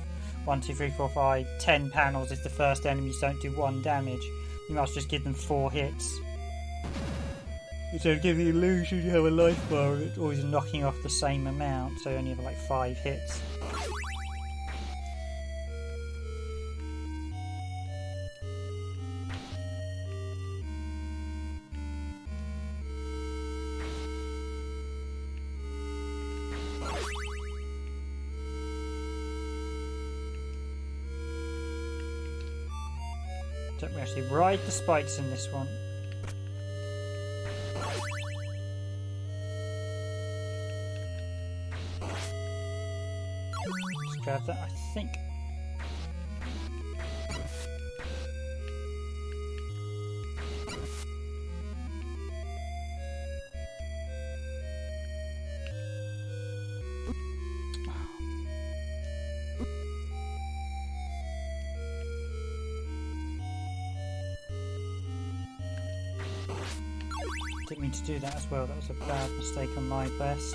1, 2, 3, 4, 5, 10 panels if the first enemies don't do 1 damage? You must just give them 4 hits. So to give the illusion you have a life bar, it's always knocking off the same amount, so you only have like 5 hits. Don't we actually ride the spikes in this one? Just grab that, I think. Didn't mean to do that as well, that was a bad mistake on my best.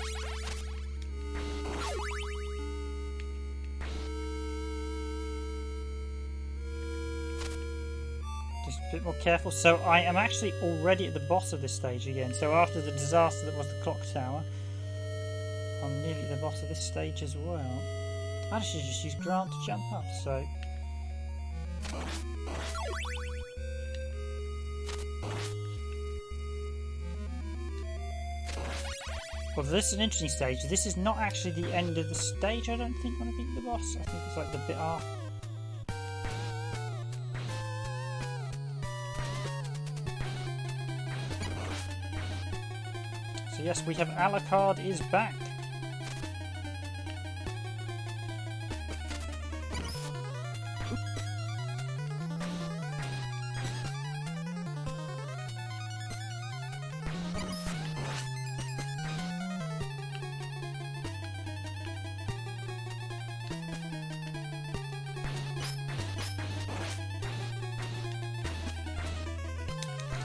Just a bit more careful. So I am actually already at the boss of this stage again. So after the disaster that was the clock tower, I'm nearly at the boss of this stage as well. I should just use Grant to jump up, so... Well, this is an interesting stage. This is not actually the end of the stage, I don't think, when I beat the boss. I think it's like the bit after. So yes, we have Alucard is back.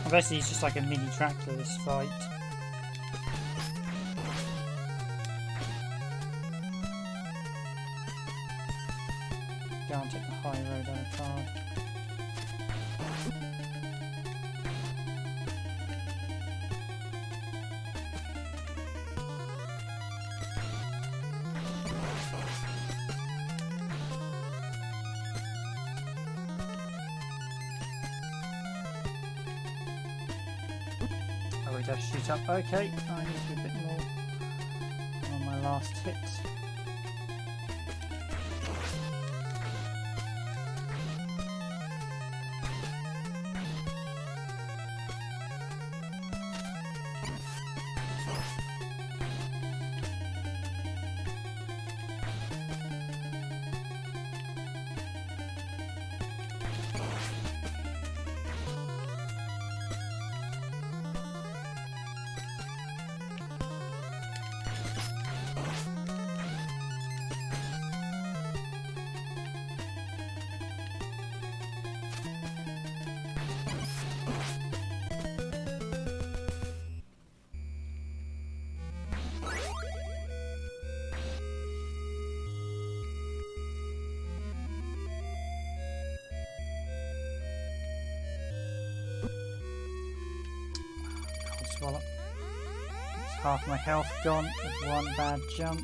Basically, it's just like a mini Dracula, this fight. Go and take the high road Alucard. does shoot up. Okay, I need to be a bit more on my last hit. Swallow. It's half my health gone with one bad jump.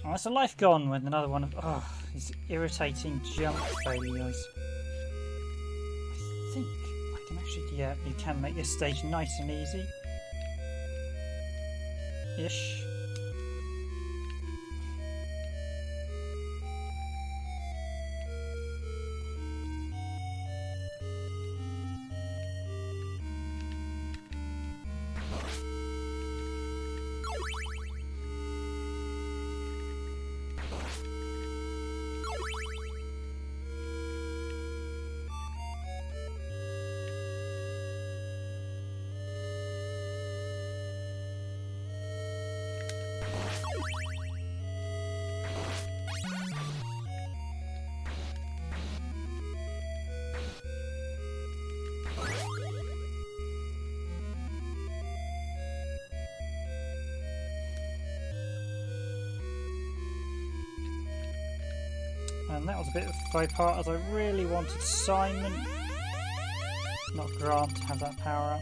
Oh, that's a life gone with another one of these irritating jump failures. I think I can actually, yeah, you can make this stage nice and easy. Ish. And that was a bit of a faux pas, as I really wanted Simon, not Grant, to have that power up.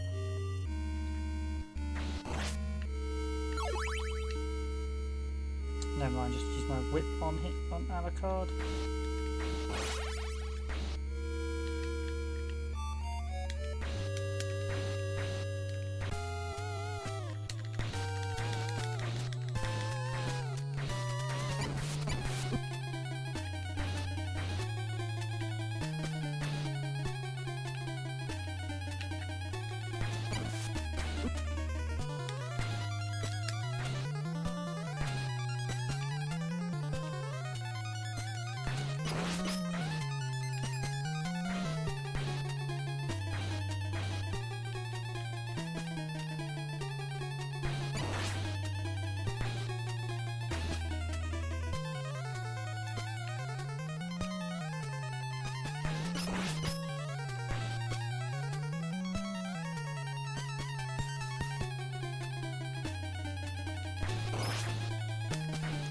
Never mind, just use my whip on hit on Alucard.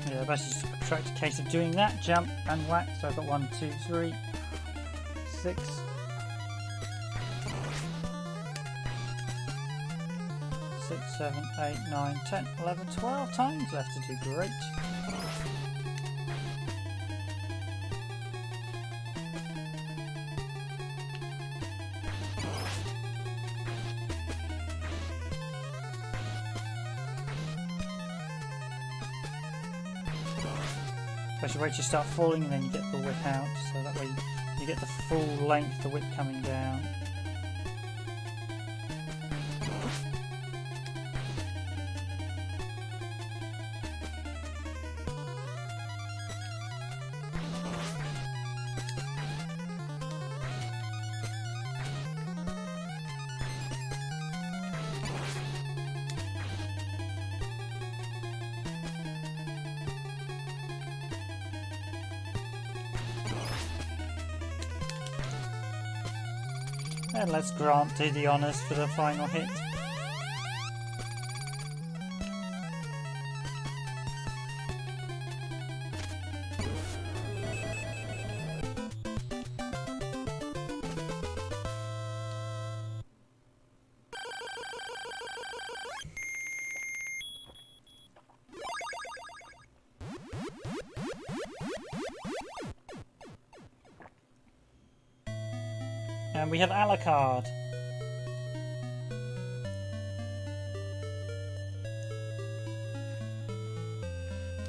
Yeah, I've actually just tracked a case of doing that, jump and whack, so I've got 1, 2, 3, 6, 6, 7, 8, 9, 10, 11, 12 times left to do. Great. Especially wait till you start falling and then you get the whip out, so that way you get the full length, the whip coming down. And let's Grant do the honours for the final hit. And we have Alucard.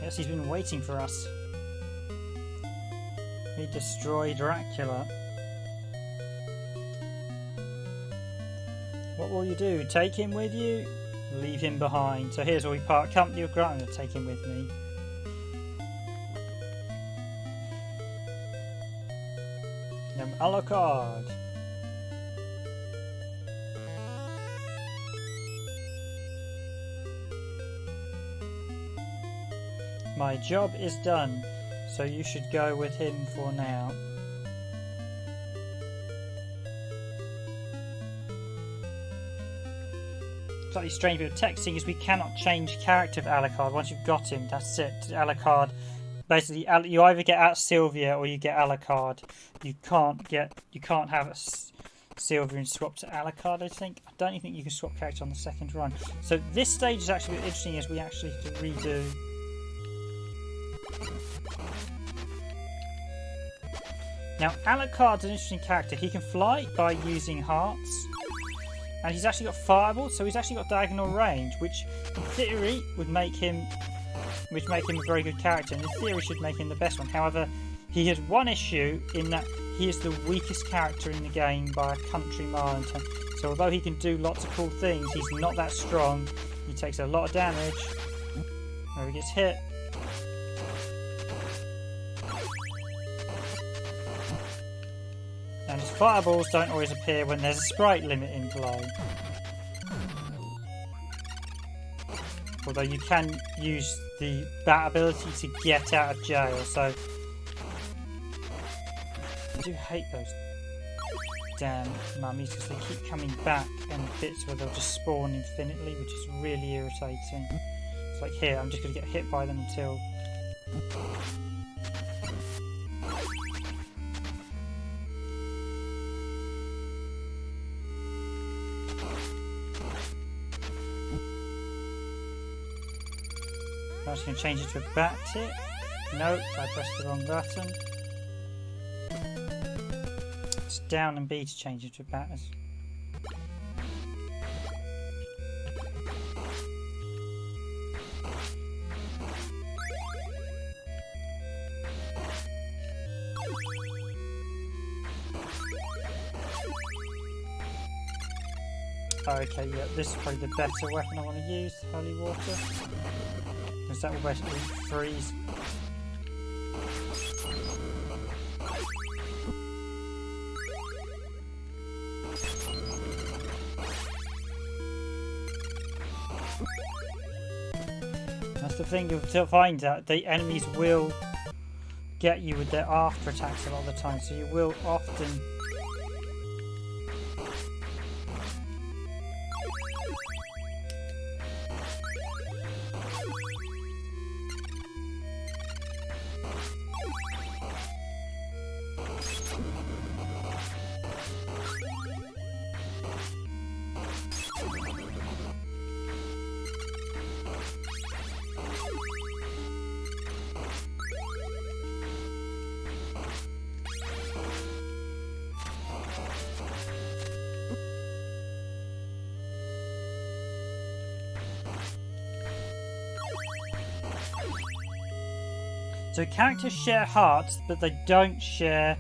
Yes, he's been waiting for us. He destroyed Dracula. What will you do? Take him with you? Leave him behind. So here's where we part company with Grant. I'm going to take him with me. Alucard. My job is done, so you should go with him for now. Slightly strange bit of texting is we cannot change character of Alucard. Once you've got him, that's it. Alucard. Basically, you either get out Sylvia or you get Alucard. You can't have a Sylvia and swap to Alucard. I don't even think you can swap character on the second run. So this stage is actually interesting as we actually have to redo. Now Alucard's an interesting character. He can fly by using hearts, and he's actually got fireballs, so he's actually got diagonal range, which in theory would make him a very good character, and in theory should make him the best one. However, he has one issue in that he is the weakest character in the game by a country mile. So although he can do lots of cool things, he's not that strong. He takes a lot of damage where he gets hit. And his fireballs don't always appear when there's a sprite limit in play. Although you can use that ability to get out of jail, so I do hate those damn mummies because they keep coming back in bits where they'll just spawn infinitely, which is really irritating. It's like here, I'm just going to get hit by them until... I'm just going to change it to a bat tip. Nope, I pressed the wrong button. It's down and B to change it to a bat. Okay, yeah, this is probably the better weapon I want to use, Holy Water. Because that will basically freeze. That's the thing you'll find out, the enemies will get you with their after attacks a lot of the time, so you will often So characters share hearts, but they don't share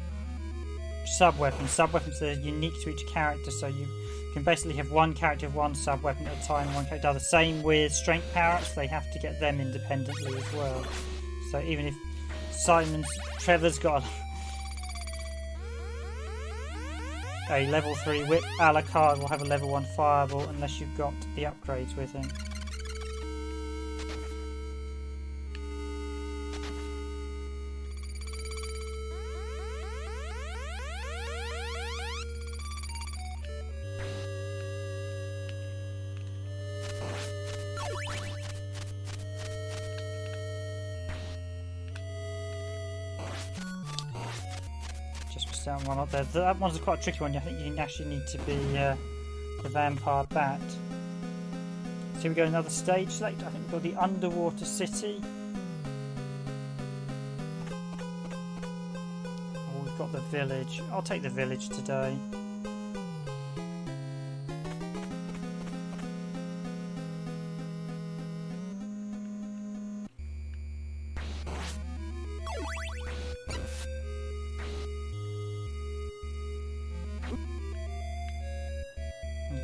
sub-weapons. Sub-weapons are unique to each character, so you can basically have one character with one sub-weapon at a time, one character the same with strength power-ups, they have to get them independently as well. So even if Trevor's got a level 3 whip, Alucard will have a level 1 fireball unless you've got the upgrades with him. That one up there. That one's quite a tricky one. I think you actually need to be the vampire bat. So we go another stage select. I think we've got the underwater city. Oh, we've got the village. I'll take the village today.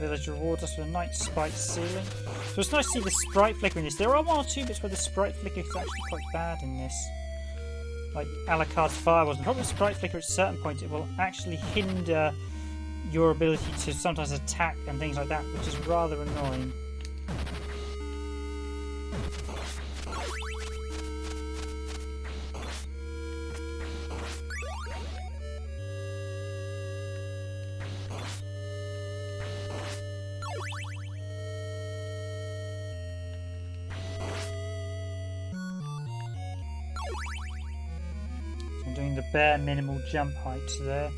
village rewards us with a nice spike ceiling. So it's nice to see the sprite flicker in this. There are one or two bits where the sprite flicker is actually quite bad in this. Like Alucard's fire was. The problem with sprite flicker at certain points, it will actually hinder your ability to sometimes attack and things like that, which is rather annoying. I'm doing the bare minimal jump heights there.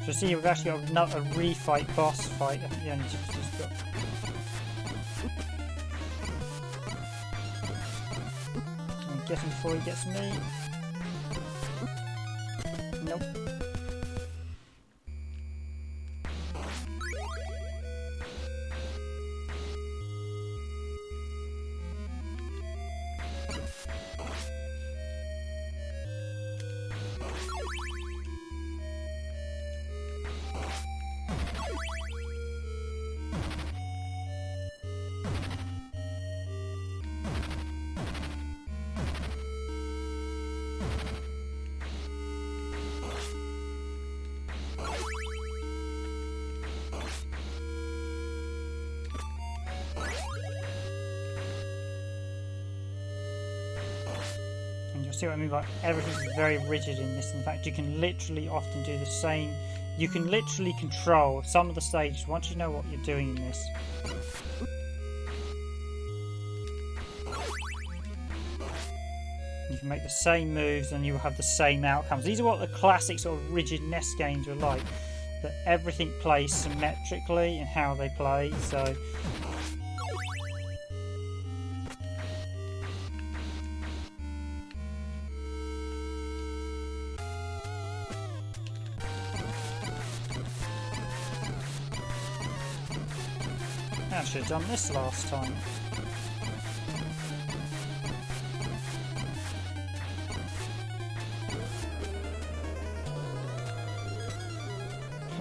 So see, we've actually got not a refight boss fight at the end. Just got... Get him before he gets me. Nope. See what I mean? Like, everything's very rigid in this. In fact, you can literally often do the same. You can literally control some of the stages once you know what you're doing in this. You can make the same moves and you will have the same outcomes. These are what the classic sort of rigid NES games are like. That everything plays symmetrically in how they play. So I should have done this last time.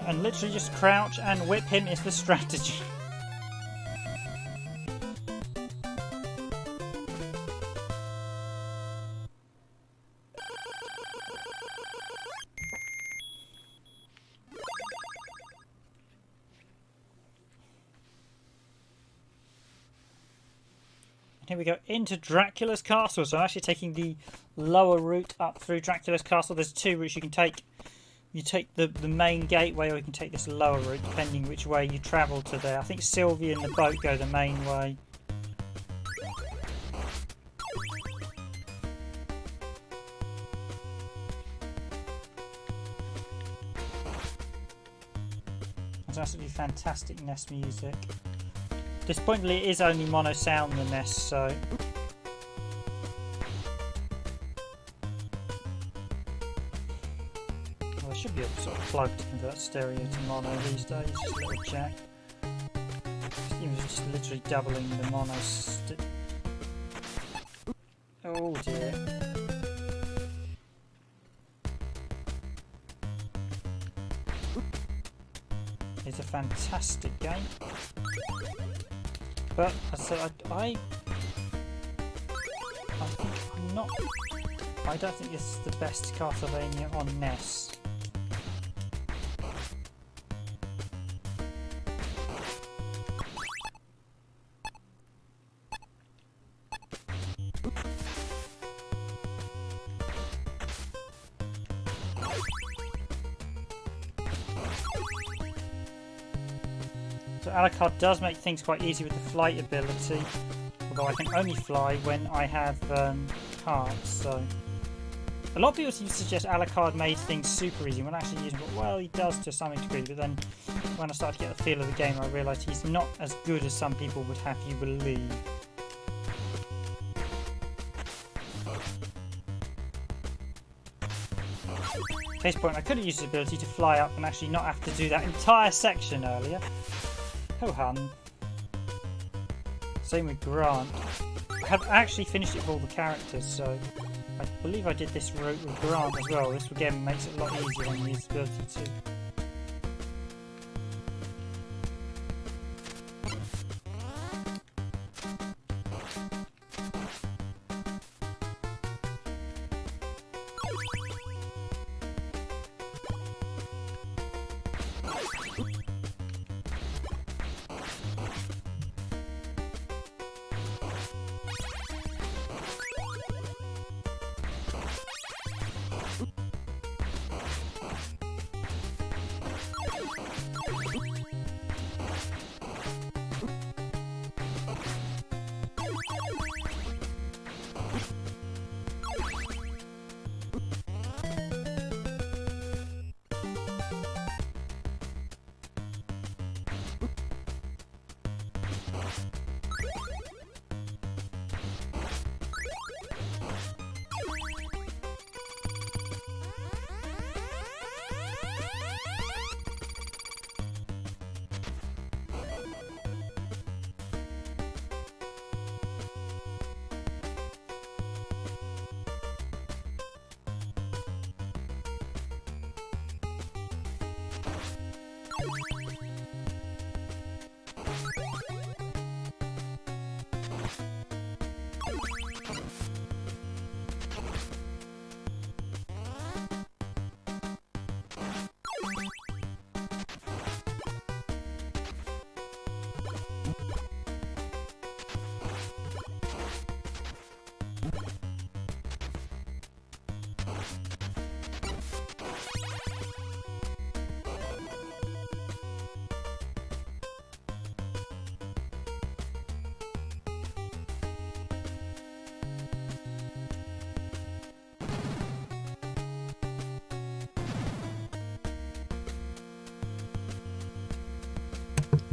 And literally just crouch and whip him is the strategy. Here we go into Dracula's castle. So I'm actually taking the lower route up through Dracula's castle. There's two routes you can take. You take the main gateway, or you can take this lower route, depending which way you travel to there. I think Sylvia and the boat go the main way. That's absolutely fantastic NES music. Disappointingly, it is only mono sound, the NES, so... Well, I should be able to sort of plug to convert stereo to mono these days, just a little jack. Even just literally doubling the mono Oh dear. It's a fantastic game. But I think I'm not. I don't think this is the best Castlevania on NES. So Alucard does make things quite easy with the flight ability, although I can only fly when I have hearts. So a lot of people seem to suggest Alucard made things super easy when actually using it. Well, he does to some degree, but then when I started to get the feel of the game, I realised he's not as good as some people would have you believe. this point I could have used the ability to fly up and actually not have to do that entire section earlier. Ho hum. Same with Grant. I have actually finished it with all the characters, so I believe I did this route with Grant as well. This again makes it a lot easier when you use the ability to.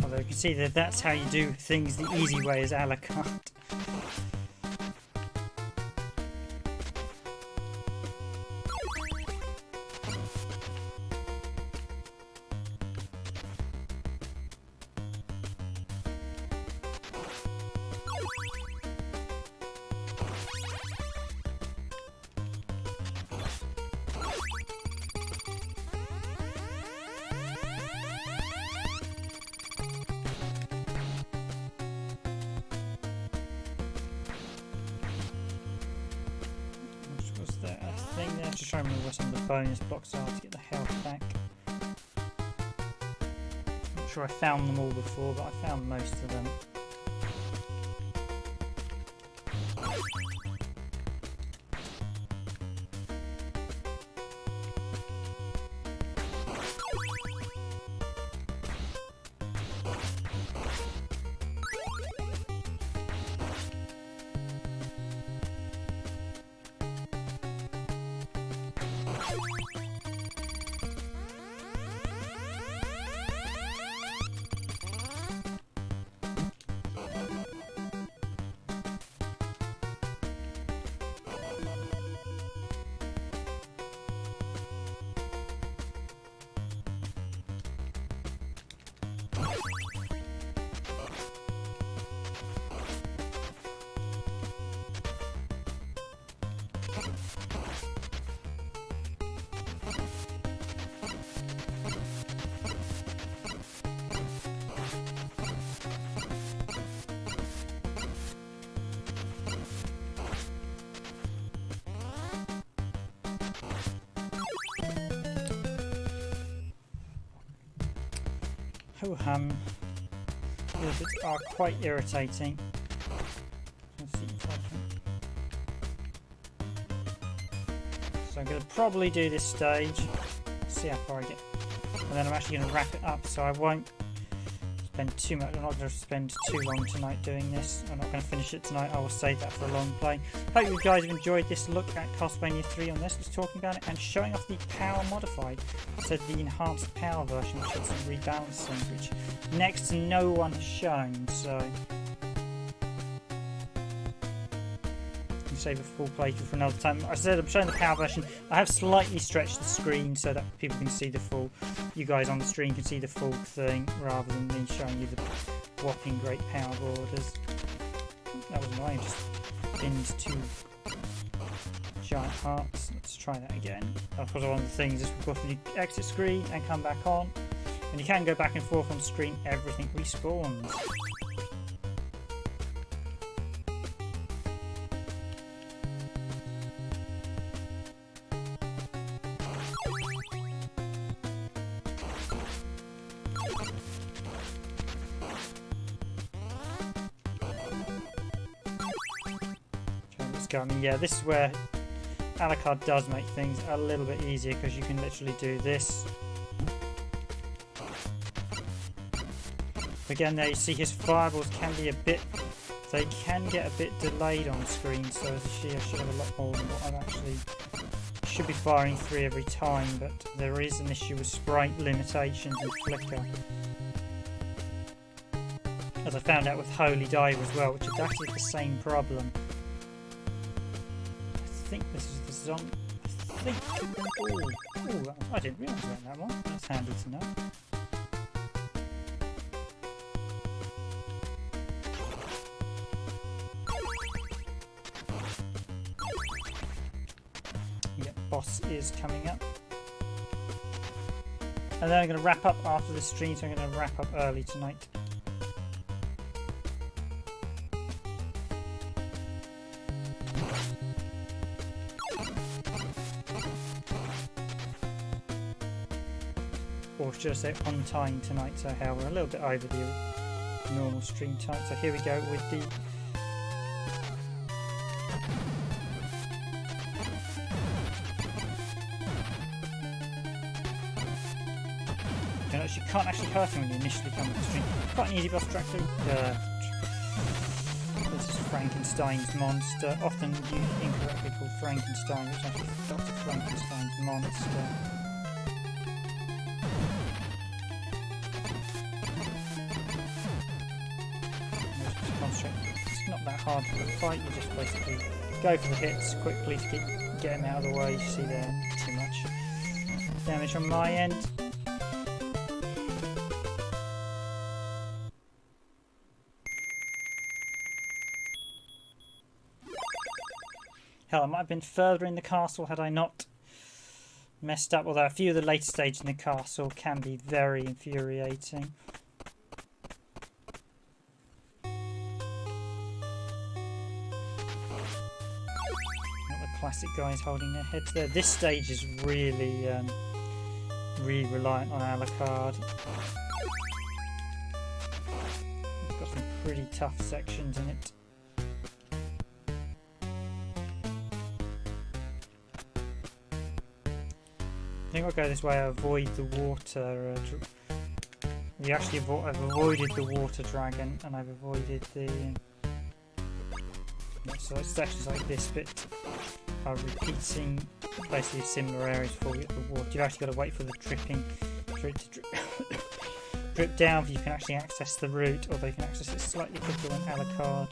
Although you can see that that's how you do things the easy way, is a la carte. Just trying to remember where some of the bonus blocks are to get the health back. Not sure I found them all before, but I found most of them. Ho hum. These bits are quite irritating. Let's see if I can. So I'm going to probably do this stage. See how far I get. And then I'm actually going to wrap it up, so I won't spend too much. I'm not going to spend too long tonight doing this. I'm not going to finish it tonight. I will save that for a long play. Hope you guys have enjoyed this look at Castlevania 3 on this. Just talking about it and showing off the power modified. So the enhanced power version, which had some rebalancing, which next to no one has shown. So save a full playthrough for another time. I said I'm showing the power version. I have slightly stretched the screen so that people can see the full, you guys on the stream can see the full thing rather than me showing you the whopping great power borders. That was annoying, just pinned 2 giant hearts. Let's try that again. Of course, one of the things is of course when you exit screen and come back on, and you can go back and forth on screen, everything respawns. I mean, yeah, this is where Alucard does make things a little bit easier because you can literally do this. Again, there you see his fireballs can be a bit, they can get a bit delayed on screen, so as you see I should have a lot more than what I'm actually, should be firing 3 every time, but there is an issue with sprite limitations and flicker. As I found out with Holy Dive as well, which is actually the same problem. I think this is the zone. I think. Oh, I didn't realise that one. That's handy to know. Yeah, boss is coming up. And then I'm going to wrap up after the stream, so I'm going to wrap up early tonight. Or should I say on time tonight, so hell, we're a little bit over the normal stream time. So here we go with the you can't actually hurt him when you initially come to the stream. Quite an easy boss, Dracula. This is Frankenstein's monster, often used incorrectly called Frankenstein, which is actually Dr. Frankenstein's monster. It's not that hard for the fight, you just basically go for the hits quickly to get him out of the way. You see there, too much damage on my end. Hell, I might have been further in the castle had I not messed up, although a few of the later stages in the castle can be very infuriating. Classic guys holding their heads there. This stage is really reliant on Alucard. It's got some pretty tough sections in it. I think I'll go this way. I avoid the water. I've avoided the water dragon, and I've avoided the. So it's actually like this bit. Are repeating basically similar areas before we get the water. You've actually got to wait for the dripping to drip down before you can actually access the route, although you can access it slightly quicker than Alucard.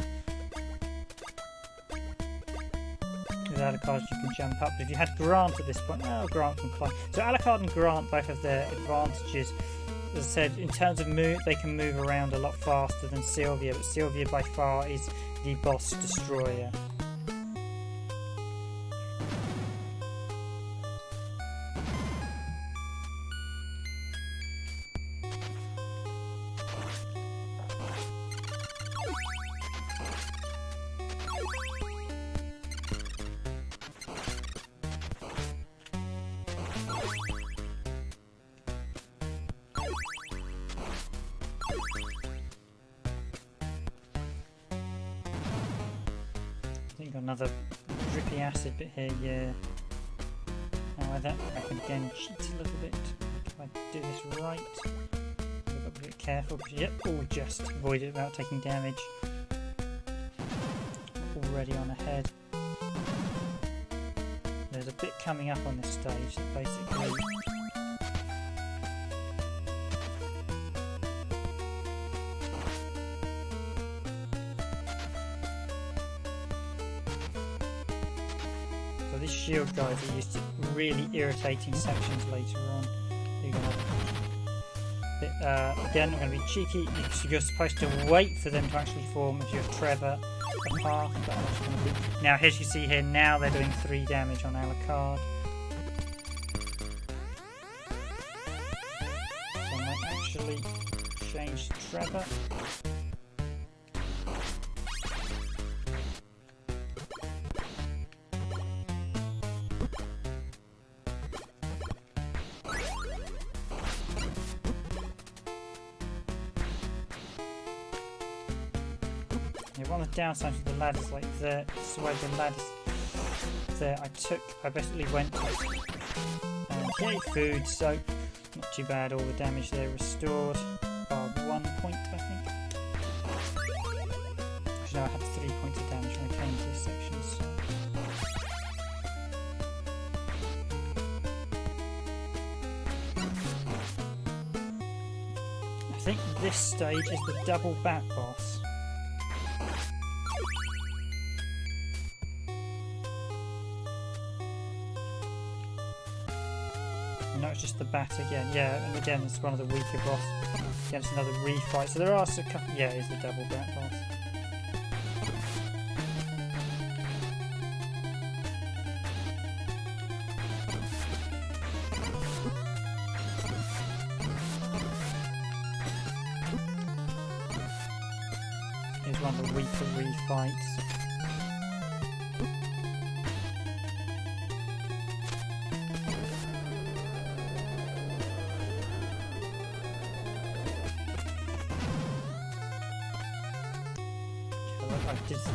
With Alucard you can jump up. If you had Grant at this point, Grant can climb. So Alucard and Grant both have their advantages. As I said, in terms of move, they can move around a lot faster than Sylvia, but Sylvia by far is the boss destroyer. Another drippy acid bit here, yeah. Now with that, I can again cheat a little bit. If I do this right, I've got to be a bit careful because just avoid it without taking damage. Already on ahead. There's a bit coming up on this stage that basically. these shield guys are used to really irritating sections later on. You're gonna again, I'm going to be cheeky. You're supposed to wait for them to actually form as your Trevor apart. Now, as you see here, now they're doing 3 damage on Alucard. So I might actually change to Trevor. One of the downsides of the ladders, like the where the ladders there, I basically went to yay, food, so not too bad. All the damage there restored, bar 1 point, I think. Actually, no, I had 3 points of damage when I came to this section. So. I think this stage is the double bat boss. No, it's just the bat again. Yeah, and again, it's one of the weaker boss. Again, it's another refight. So there are some. Yeah, it's the double bat boss. Here's one of the weaker refights.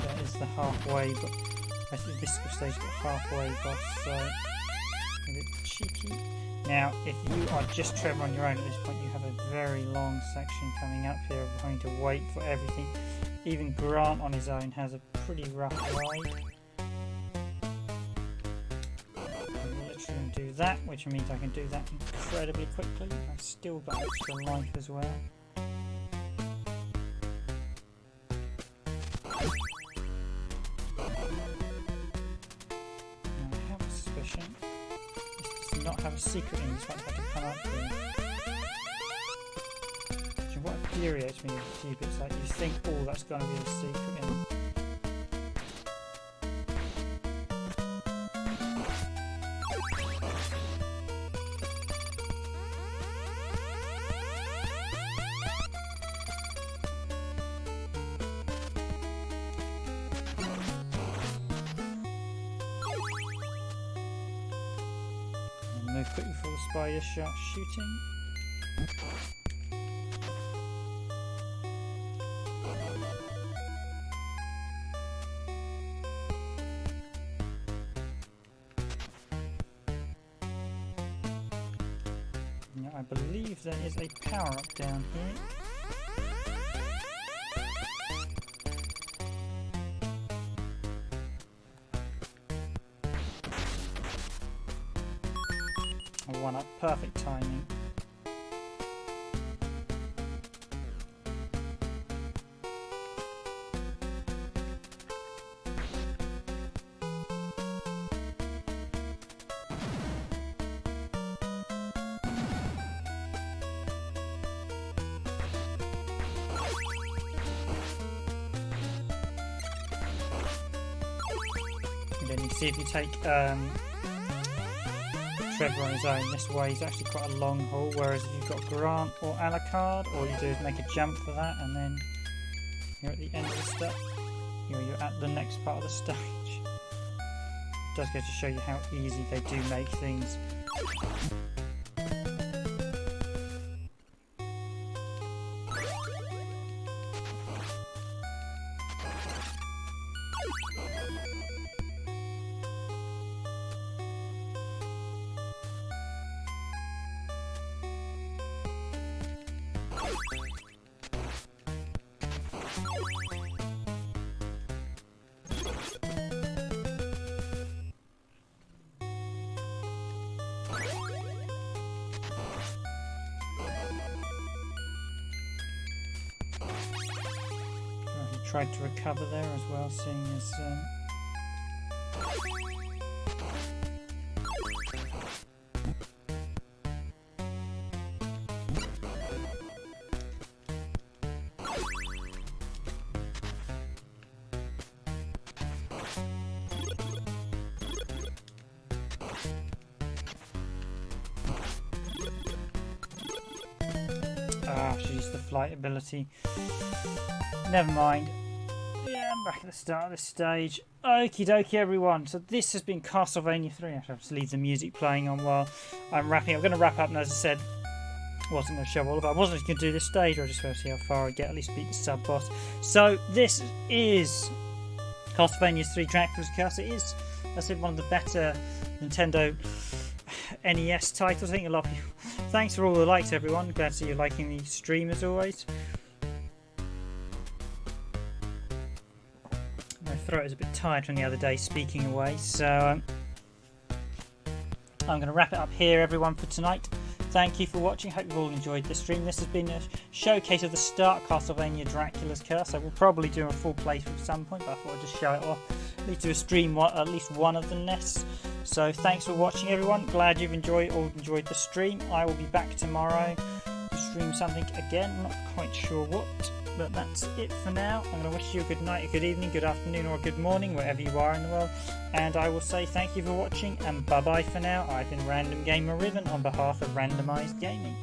That is the halfway, but I think this stage got halfway boss, so a bit cheeky. Now, if you are just Trevor on your own at this point, you have a very long section coming up here of having to wait for everything. Even Grant on his own has a pretty rough ride. I'm literally going to do that, which means I can do that incredibly quickly. I've still got extra life as well. Secret in this one, I have to come up here. Which what infuriates me with a few bits, like you think, oh, that's going to be a secret in. Move quickly before the spider starts shooting. Now I believe there is a power up down here. One up, perfect timing. And then you see if you take Trevor on his own, this way is actually quite a long haul, whereas if you've got Grant or Alucard, all you do is make a jump for that and then you're at the end of the step. You're at the next part of the stage. It does go to show you how easy they do make things. Tried to recover there as well, seeing as I should use the flight ability. Never mind. Yeah, I'm back at the start of this stage. Okie dokie, everyone. So this has been Castlevania 3. I have to leave the music playing on while I'm wrapping. I'm going to wrap up, and as I said, I wasn't going to show all of it. I wasn't going to do this stage. I just want to see how far I get. At least beat the sub boss. So this is Castlevania 3: Dracula's Curse. It is, as I said, one of the better Nintendo NES titles. I think a lot of people. Thanks for all the likes, everyone. Glad to see you liking the stream as always. My throat is a bit tired from the other day speaking away, so I'm going to wrap it up here, everyone, for tonight. Thank you for watching. Hope you've all enjoyed the stream. This has been a showcase of the start Castlevania Dracula's Curse. I will probably do a full playthrough at some point, but I thought I'd just show it off. At least do a stream at least one of the NES. So thanks for watching, everyone. Glad you've all enjoyed the stream. I will be back tomorrow to stream something again. Not quite sure what, but that's it for now. I'm going to wish you a good night, a good evening, good afternoon, or a good morning, wherever you are in the world. And I will say thank you for watching, and bye-bye for now. I've been Random Gamer Riven on behalf of Randomised Gaming.